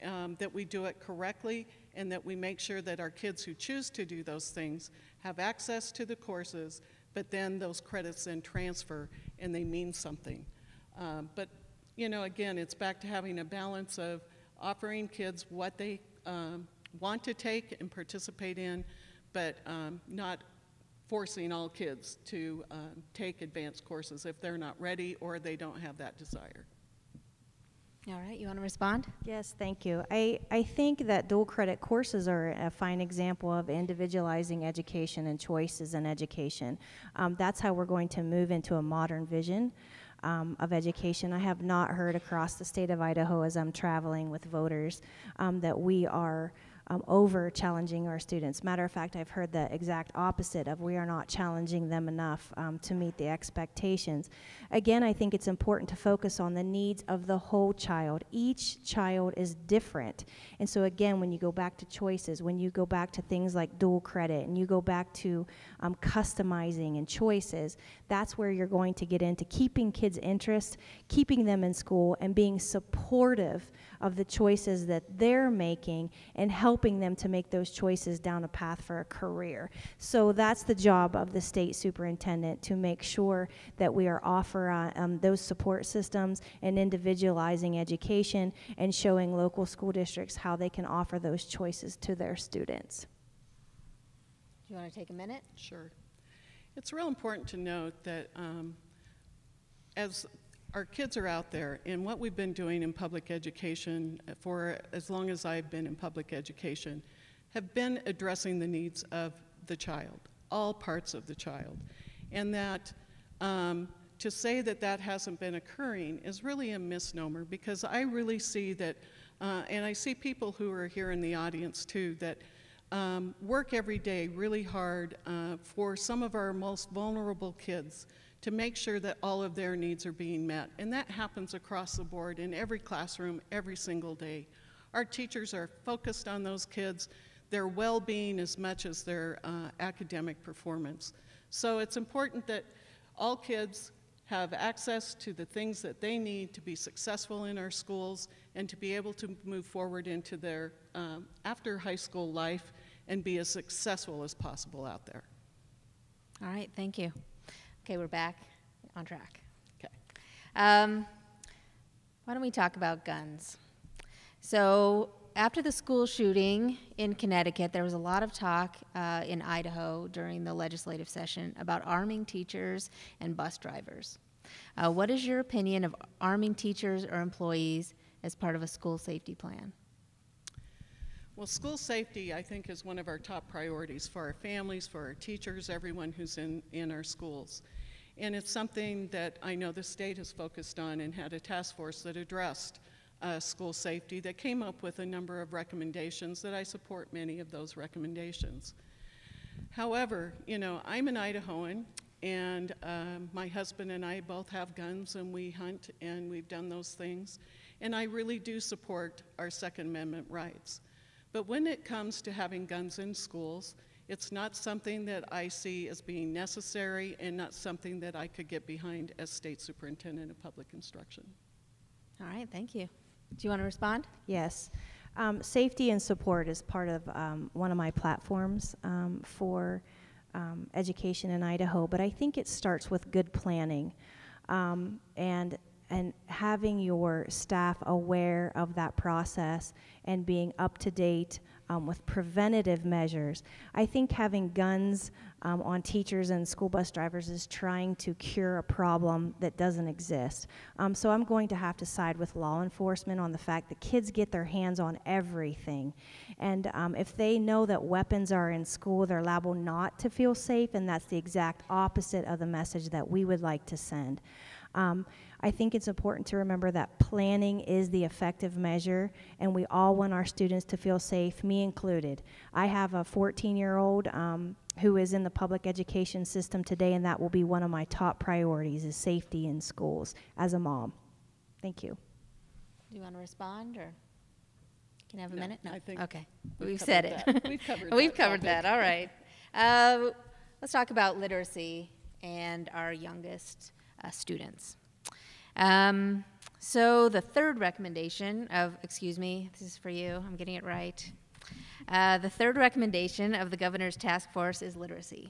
that we do it correctly, and that we make sure that our kids who choose to do those things have access to the courses, but then those credits then transfer and they mean something. But you know, again, it's back to having a balance of offering kids what they want to take and participate in, but not forcing all kids to take advanced courses if they're not ready or they don't have that desire. All right, you want to respond? Yes, thank you. I think that dual credit courses are a fine example of individualizing education and choices in education. That's how we're going to move into a modern vision of education. I have not heard across the state of Idaho as I'm traveling with voters that we are over challenging our students. Matter of fact, I've heard the exact opposite of we are not challenging them enough to meet the expectations. Again, I think it's important to focus on the needs of the whole child. Each child is different. And so again, when you go back to choices, when you go back to things like dual credit, and you go back to customizing and choices, that's where you're going to get into keeping kids' interest, keeping them in school, and being supportive of the choices that they're making and helping them to make those choices down a path for a career. So that's the job of the state superintendent, to make sure that we are offering those support systems and individualizing education and showing local school districts how they can offer those choices to their students. Do you want to take a minute? Sure. It's real important to note that as our kids are out there, and what we've been doing in public education for as long as I've been in public education, have been addressing the needs of the child, all parts of the child. And that to say that that hasn't been occurring is really a misnomer, because I really see that, and I see people who are here in the audience too, that work every day really hard for some of our most vulnerable kids to make sure that all of their needs are being met. And that happens across the board in every classroom, every single day. Our teachers are focused on those kids, their well-being as much as their academic performance. So it's important that all kids have access to the things that they need to be successful in our schools and to be able to move forward into their after high school life and be as successful as possible out there. All right, thank you. Okay, we're back on track. Okay. Why don't we talk about guns? So after the school shooting in Connecticut, there was a lot of talk in Idaho during the legislative session about arming teachers and bus drivers. What is your opinion of arming teachers or employees as part of a school safety plan? Well, school safety, I think, is one of our top priorities for our families, for our teachers, everyone who's in our schools. And it's something that I know the state has focused on and had a task force that addressed school safety that came up with a number of recommendations that I support many of those recommendations. However, you know, I'm an Idahoan, and my husband and I both have guns, and we hunt, and we've done those things. And I really do support our Second Amendment rights. But when it comes to having guns in schools, it's not something that I see as being necessary and not something that I could get behind as State Superintendent of Public Instruction. All right, thank you. Do you want to respond? Yes. Safety and support is part of one of my platforms for education in Idaho, but I think it starts with good planning and having your staff aware of that process and being up to date with preventative measures. I think having guns on teachers and school bus drivers is trying to cure a problem that doesn't exist. So I'm going to have to side with law enforcement on the fact that kids get their hands on everything. And if they know that weapons are in school, they're liable not to feel safe, and that's the exact opposite of the message that we would like to send. I think it's important to remember that planning is the effective measure, and we all want our students to feel safe, me included. I have a 14-year-old who is in the public education system today, and that will be one of my top priorities, is safety in schools as a mom. Thank you. Do you want to respond, or can I have a No, minute? No, I think okay. We've said it. that. We've covered We've that covered topic. that. All right. Let's talk about literacy and our youngest students. So the third recommendation of, excuse me, this is for you, I'm getting it right. The third recommendation of the governor's task force is literacy.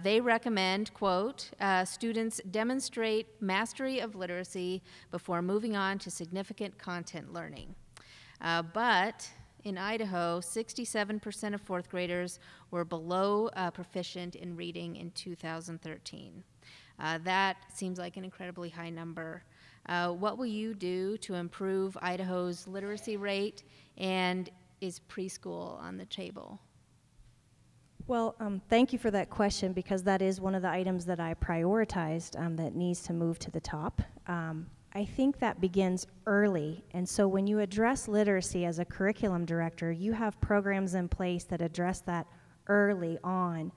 They recommend, quote, students demonstrate mastery of literacy before moving on to significant content learning. But in Idaho, 67% of fourth graders were below proficient in reading in 2013. That seems like an incredibly high number. What will you do to improve Idaho's literacy rate, and is preschool on the table? Well, thank you for that question, because that is one of the items that I prioritized that needs to move to the top. I think that begins early, and so when you address literacy as a curriculum director, you have programs in place that address that early on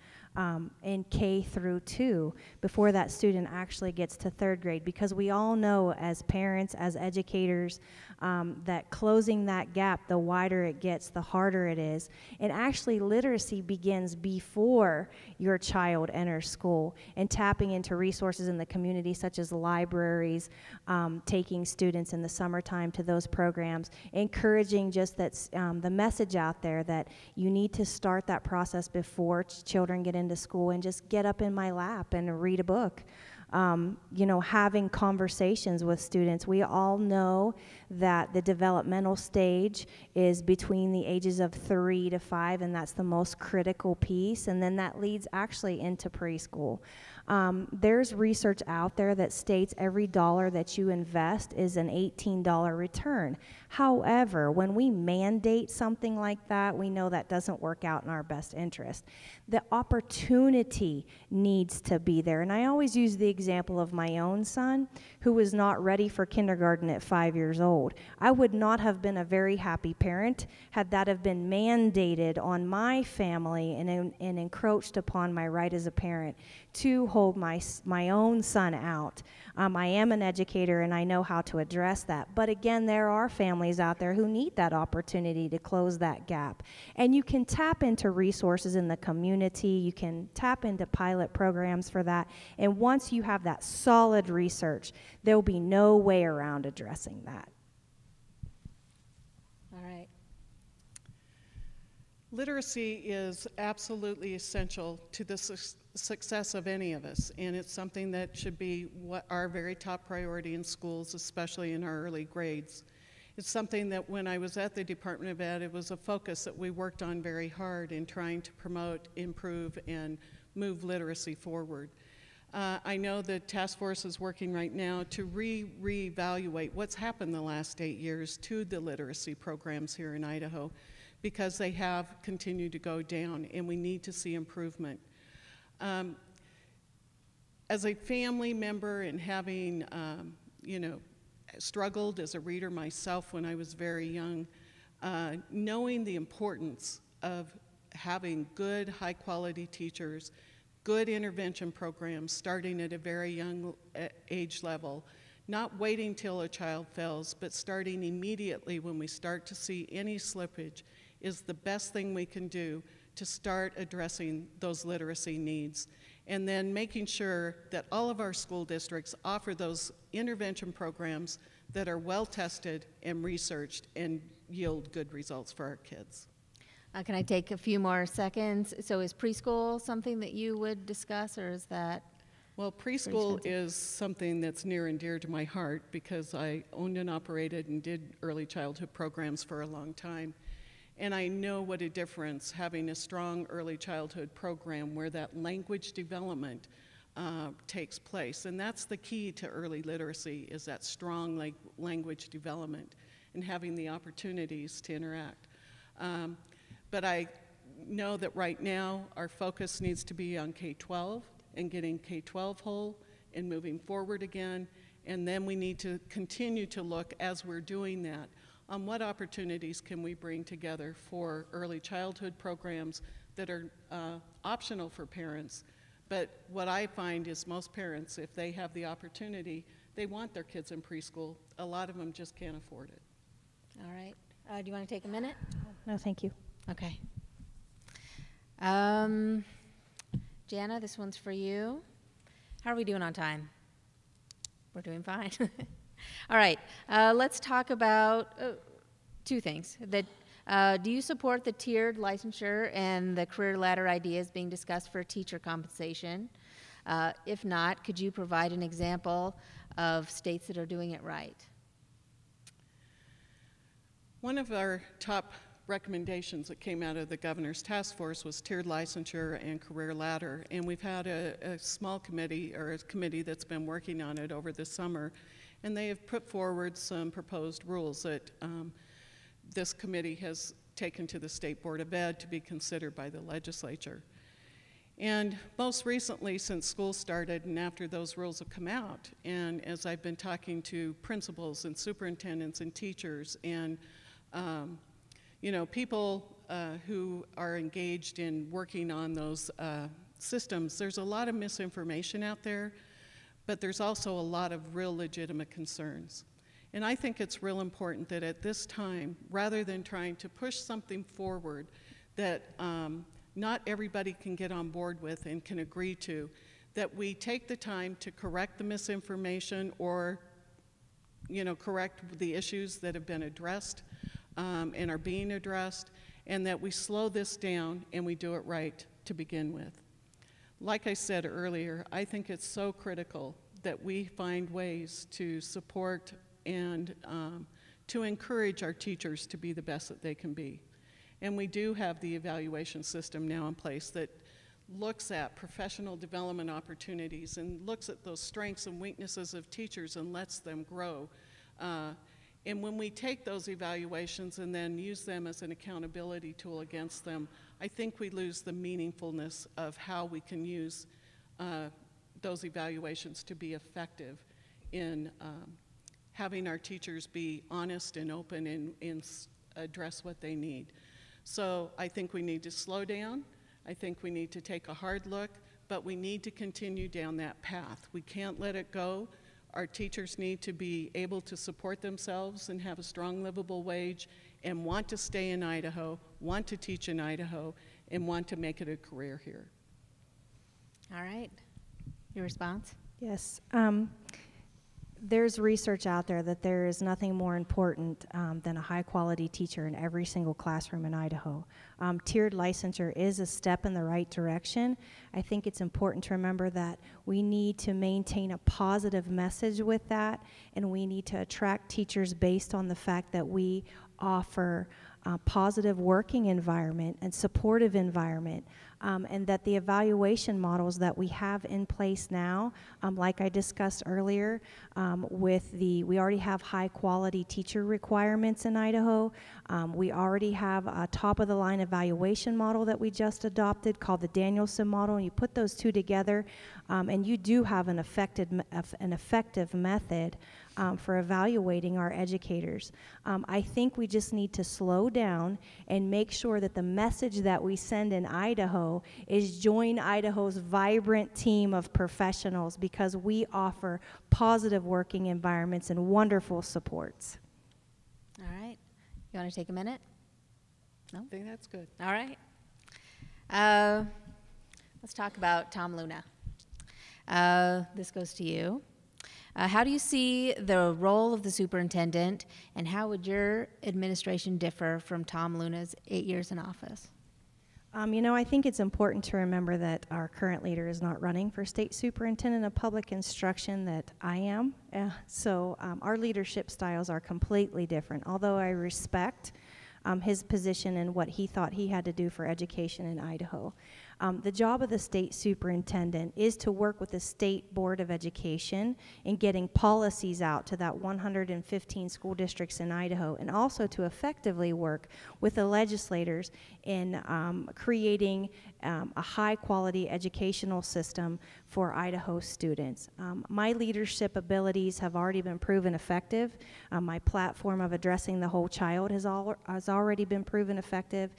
in K through 2 before that student actually gets to third grade, because we all know as parents, as educators, that closing that gap, the wider it gets, the harder it is. And actually literacy begins before your child enters school, and tapping into resources in the community such as libraries, taking students in the summertime to those programs, encouraging just that the message out there that you need to start that process before children get into school, and just get up in my lap and read a book. you know, having conversations with students. We all know that the developmental stage is between the ages of 3 to 5, and that's the most critical piece, and then that leads actually into preschool. There's research out there that states every dollar that you invest is an $18 return. However, when we mandate something like that, we know that doesn't work out in our best interest. The opportunity needs to be there. And I always use the example of my own son, who was not ready for kindergarten at 5 years old. I would not have been a very happy parent had that have been mandated on my family and encroached upon my right as a parent to hold my own son out. I am an educator and I know how to address that. But again, there are families out there who need that opportunity to close that gap. And you can tap into resources in the community. You can tap into pilot programs for that. And once you have that solid research, there will be no way around addressing that. All right. Literacy is absolutely essential to the success of any of us, and it's something that should be our very top priority in schools, especially in our early grades. It's something that when I was at the Department of Ed, it was a focus that we worked on very hard in trying to promote, improve, and move literacy forward. I know the task force is working right now to reevaluate what's happened the last 8 years to the literacy programs here in Idaho, because they have continued to go down and we need to see improvement. As a family member and having, you know, struggled as a reader myself when I was very young, knowing the importance of having good, high-quality teachers, good intervention programs starting at a very young age level, not waiting till a child fails, but starting immediately when we start to see any slippage is the best thing we can do to start addressing those literacy needs. And then making sure that all of our school districts offer those intervention programs that are well tested and researched and yield good results for our kids. Can I take a few more seconds? So is preschool something that you would discuss, or is that? Well, preschool is something that's near and dear to my heart because I owned and operated and did early childhood programs for a long time. And I know what a difference having a strong early childhood program where that language development takes place. And that's the key to early literacy, is that strong language development and having the opportunities to interact. But I know that right now our focus needs to be on K-12 and getting K-12 whole and moving forward again. And then we need to continue to look, as we're doing that, on what opportunities can we bring together for early childhood programs that are optional for parents. But what I find is most parents, if they have the opportunity, they want their kids in preschool. A lot of them just can't afford it. All right. Do you want to take a minute? No, thank you. Okay. Jana, this one's for you. How are we doing on time? We're doing fine. All right. Let's talk about two things. Do you support the tiered licensure and the career ladder ideas being discussed for teacher compensation? If not, could you provide an example of states that are doing it right? One of our top recommendations that came out of the governor's task force was tiered licensure and career ladder, and we've had a small committee, or a committee that's been working on it over the summer, and they have put forward some proposed rules that this committee has taken to the State Board of Ed to be considered by the legislature. And most recently, since school started and after those rules have come out, and as I've been talking to principals and superintendents and teachers and you know, people who are engaged in working on those systems, there's a lot of misinformation out there, but there's also a lot of real legitimate concerns. And I think it's real important that at this time, rather than trying to push something forward that not everybody can get on board with and can agree to, that we take the time to correct the misinformation or, you know, correct the issues that have been addressed and are being addressed, and that we slow this down and we do it right to begin with. Like I said earlier, I think it's so critical that we find ways to support and to encourage our teachers to be the best that they can be. And we do have the evaluation system now in place that looks at professional development opportunities and looks at those strengths and weaknesses of teachers and lets them grow. And when we take those evaluations and then use them as an accountability tool against them, I think we lose the meaningfulness of how we can use those evaluations to be effective in having our teachers be honest and open and address what they need. So I think we need to slow down. I think we need to take a hard look, but we need to continue down that path. We can't let it go. Our teachers need to be able to support themselves and have a strong livable wage and want to stay in Idaho, want to teach in Idaho, and want to make it a career here. All right. Your response? Yes. There's research out there that there is nothing more important than a high-quality teacher in every single classroom in Idaho. Tiered licensure is a step in the right direction. I think it's important to remember that we need to maintain a positive message with that, and we need to attract teachers based on the fact that we offer a positive working environment and supportive environment, and that the evaluation models that we have in place now, like I discussed earlier, we already have high quality teacher requirements in Idaho. We already have a top of the line evaluation model that we just adopted called the Danielson model, and you put those two together and you do have an effective method for evaluating our educators. I think we just need to slow down and make sure that the message that we send in Idaho is join Idaho's vibrant team of professionals, because we offer positive working environments and wonderful supports. All right. You want to take a minute? No? I think that's good. All right. Let's talk about Tom Luna. This goes to you. How do you see the role of the superintendent, and how would your administration differ from Tom Luna's 8 years in office? You know, I think it's important to remember that our current leader is not running for state superintendent of public instruction that I am. So our leadership styles are completely different, although I respect his position and what he thought he had to do for education in Idaho. The job of the state superintendent is to work with the State Board of Education in getting policies out to that 115 school districts in Idaho, and also to effectively work with the legislators in creating a high-quality educational system for Idaho students. My leadership abilities have already been proven effective. My platform of addressing the whole child has already been proven effective.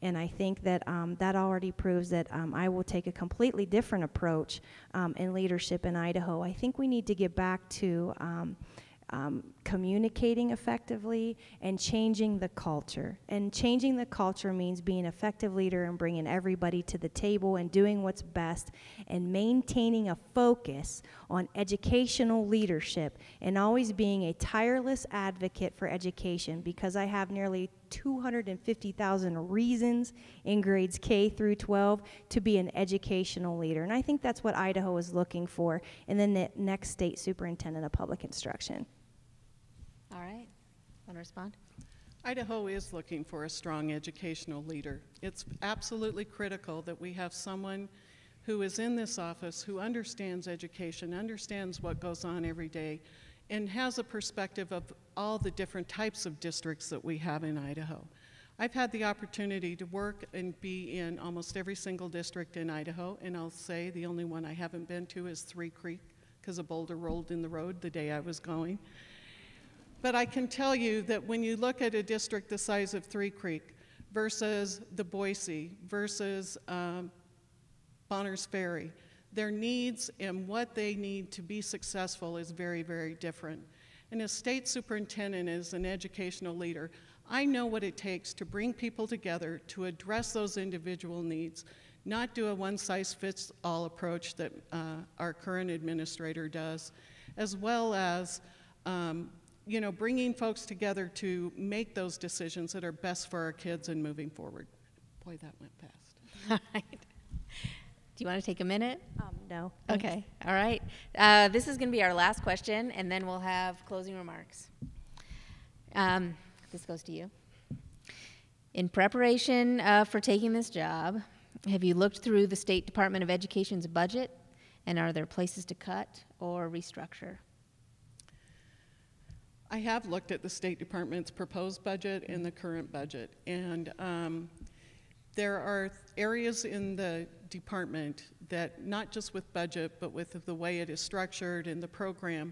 And I think that that already proves that I will take a completely different approach in leadership in Idaho. I think we need to get back to communicating effectively and changing the culture. And changing the culture means being an effective leader and bringing everybody to the table and doing what's best and maintaining a focus on educational leadership and always being a tireless advocate for education, because I have nearly 250,000 reasons in grades K through 12 to be an educational leader. And I think that's what Idaho is looking for in the next state superintendent of public instruction. All right. Want to respond? Idaho is looking for a strong educational leader. It's absolutely critical that we have someone who is in this office who understands education, understands what goes on every day, and has a perspective of all the different types of districts that we have in Idaho. I've had the opportunity to work and be in almost every single district in Idaho, and I'll say the only one I haven't been to is Three Creek, because a boulder rolled in the road the day I was going. But I can tell you that when you look at a district the size of Three Creek versus the Boise versus Bonners Ferry, their needs and what they need to be successful is very, very different. And as state superintendent, as an educational leader, I know what it takes to bring people together to address those individual needs, not do a one-size-fits-all approach that our current administrator does, as well as you know, bringing folks together to make those decisions that are best for our kids and moving forward. Boy, that went fast. All right. Do you want to take a minute? No. Okay, all right. This is going to be our last question, and then we'll have closing remarks. This goes to you. In preparation for taking this job, have you looked through the State Department of Education's budget, and are there places to cut or restructure? I have looked at the State Department's proposed budget and the current budget, and there are areas in the department that, not just with budget, but with the way it is structured and the program,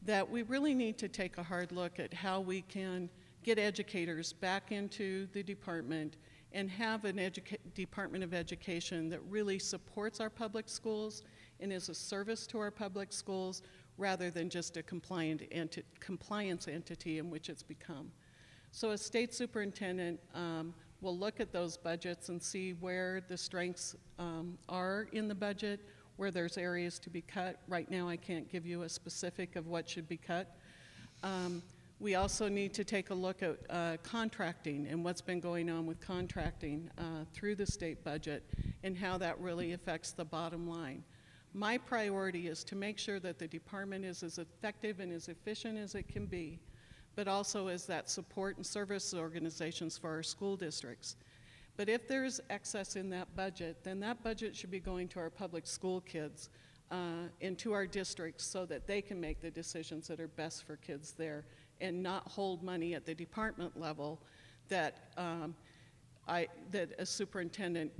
that we really need to take a hard look at how we can get educators back into the department and have an Department of Education that really supports our public schools and is a service to our public schools rather than just a compliance entity in which it's become. So as state superintendent, we'll look at those budgets and see where the strengths are in the budget, where there's areas to be cut. Right now I can't give you a specific of what should be cut. We also need to take a look at contracting and what's been going on with contracting through the state budget and how that really affects the bottom line. My priority is to make sure that the department is as effective and as efficient as it can be, but also as that support and service organizations for our school districts. But if there's excess in that budget, then that budget should be going to our public school kids and to our districts so that they can make the decisions that are best for kids there and not hold money at the department level that that a superintendent,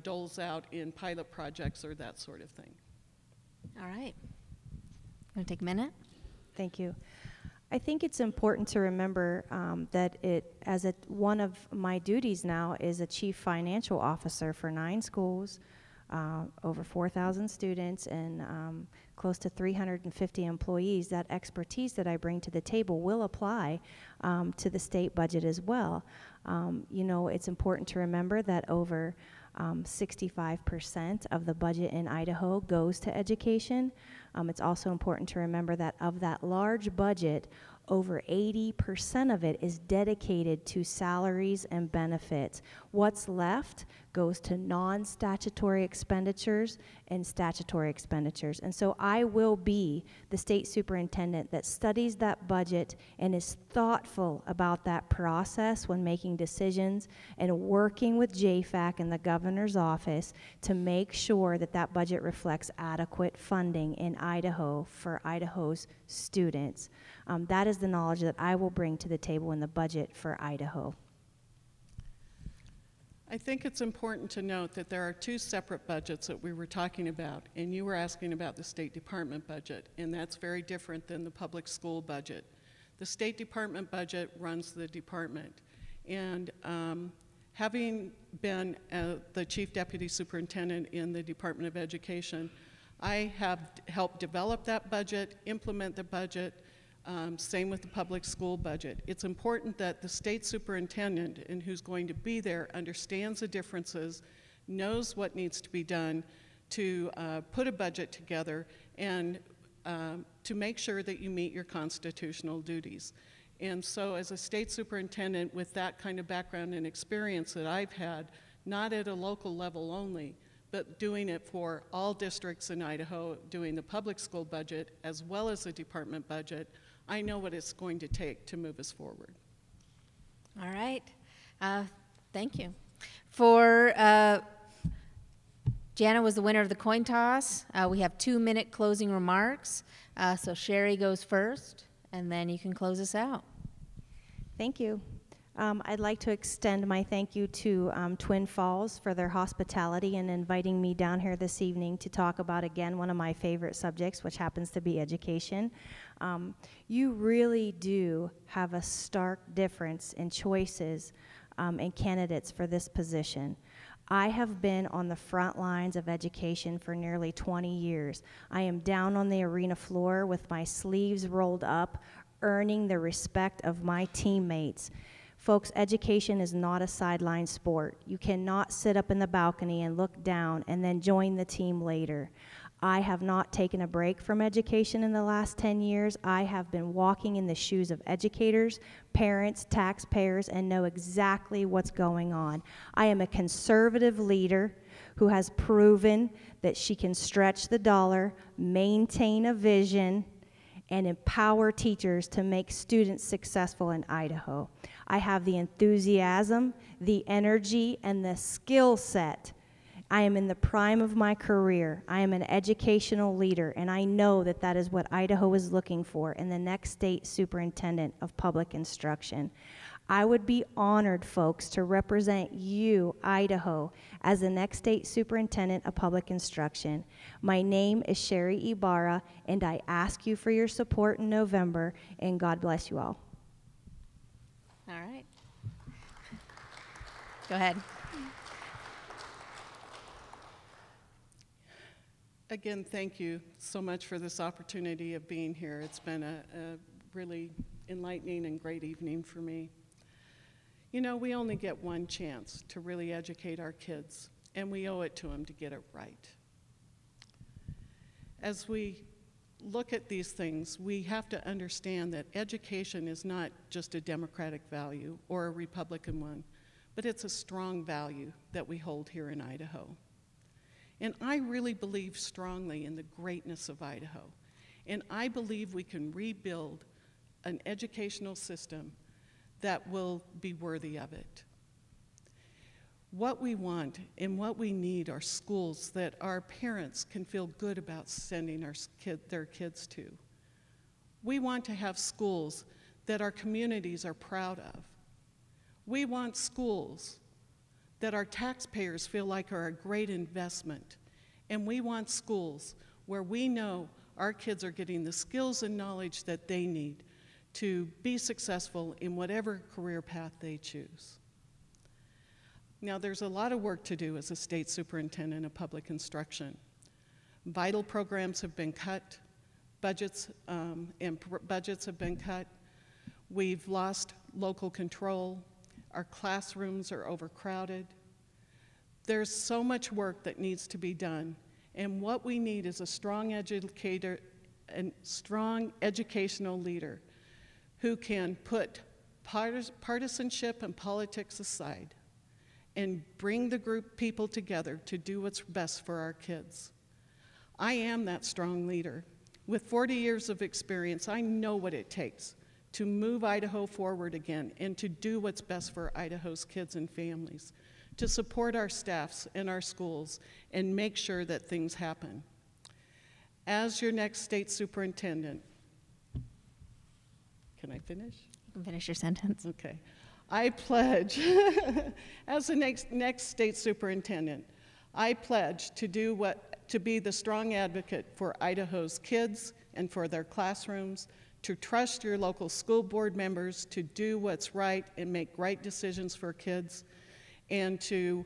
doles out in pilot projects or that sort of thing. All right. Want to take a minute? Thank you. I think it's important to remember that one of my duties now is a chief financial officer for 9 schools, over 4,000 students, and close to 350 employees. That expertise that I bring to the table will apply to the state budget as well. It's important to remember that over 65% of the budget in Idaho goes to education. It's also important to remember that of that large budget, over 80% of it is dedicated to salaries and benefits. What's left goes to non-statutory expenditures and statutory expenditures. And so I will be the state superintendent that studies that budget and is thoughtful about that process when making decisions and working with JFAC and the governor's office to make sure that that budget reflects adequate funding in Idaho for Idaho's students. That is the knowledge that I will bring to the table in the budget for Idaho. I think it's important to note that there are 2 separate budgets that we were talking about, and you were asking about the State Department budget, and that's very different than the public school budget. The State Department budget runs the department, and having been the Chief Deputy Superintendent in the Department of Education, I have helped develop that budget, implement the budget, same with the public school budget. It's important that the state superintendent and who's going to be there understands the differences, knows what needs to be done to put a budget together and to make sure that you meet your constitutional duties. And so as a state superintendent with that kind of background and experience that I've had, not at a local level only, but doing it for all districts in Idaho, doing the public school budget as well as the department budget, I know what it's going to take to move us forward. All right. Thank you. For Jana was the winner of the coin toss. We have 2-minute closing remarks. So Sherry goes first, and then you can close us out. Thank you. I'd like to extend my thank you to Twin Falls for their hospitality and inviting me down here this evening to talk about, again, one of my favorite subjects, which happens to be education. You really do have a stark difference in choices and candidates for this position. I have been on the front lines of education for nearly 20 years. I am down on the arena floor with my sleeves rolled up, earning the respect of my teammates. Folks, education is not a sideline sport. You cannot sit up in the balcony and look down and then join the team later. I have not taken a break from education in the last 10 years. I have been walking in the shoes of educators, parents, taxpayers, and know exactly what's going on. I am a conservative leader who has proven that she can stretch the dollar, maintain a vision, and empower teachers to make students successful in Idaho. I have the enthusiasm, the energy, and the skill set. I am in the prime of my career. I am an educational leader, and I know that that is what Idaho is looking for in the next state superintendent of public instruction. I would be honored, folks, to represent you, Idaho, as the next state superintendent of public instruction. My name is Sherry Ibarra, and I ask you for your support in November, and God bless you all. All right. Go ahead. Again, thank you so much for this opportunity of being here. It's been a really enlightening and great evening for me. You know, we only get one chance to really educate our kids, and we owe it to them to get it right. As we look at these things, we have to understand that education is not just a Democratic value or a Republican one, but it's a strong value that we hold here in Idaho. And I really believe strongly in the greatness of Idaho. And I believe we can rebuild an educational system that will be worthy of it. What we want and what we need are schools that our parents can feel good about sending their kids to. We want to have schools that our communities are proud of. We want schools that our taxpayers feel like are a great investment. And we want schools where we know our kids are getting the skills and knowledge that they need to be successful in whatever career path they choose. Now, there's a lot of work to do as a state superintendent of public instruction. Vital programs have been cut, budgets have been cut. We've lost local control. Our classrooms are overcrowded. There's so much work that needs to be done, and what we need is a strong educator and strong educational leader who can put partisanship and politics aside and bring the people together to do what's best for our kids. I am that strong leader. With 40 years of experience, I know what it takes to move Idaho forward again and to do what's best for Idaho's kids and families, to support our staffs and our schools and make sure that things happen. As your next state superintendent, can I finish? You can finish your sentence. Okay. I pledge, as the next state superintendent, I pledge to be the strong advocate for Idaho's kids and for their classrooms, to trust your local school board members to do what's right and make right decisions for kids, and to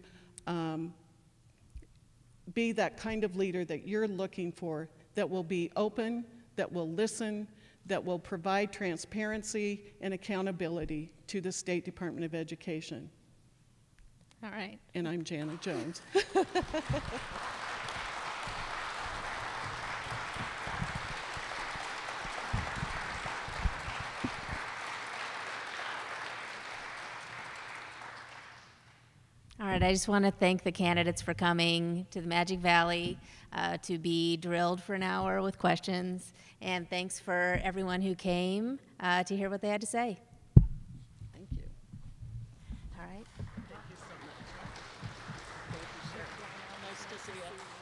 be that kind of leader that you're looking for, that will be open, that will listen, that will provide transparency and accountability to the State Department of Education. All right. And I'm Janet Jones. All right, I just want to thank the candidates for coming to the Magic Valley to be drilled for an hour with questions, and thanks for everyone who came to hear what they had to say. Thank you. All right. Thank you so much. Thank you, Sherry. Nice to see you.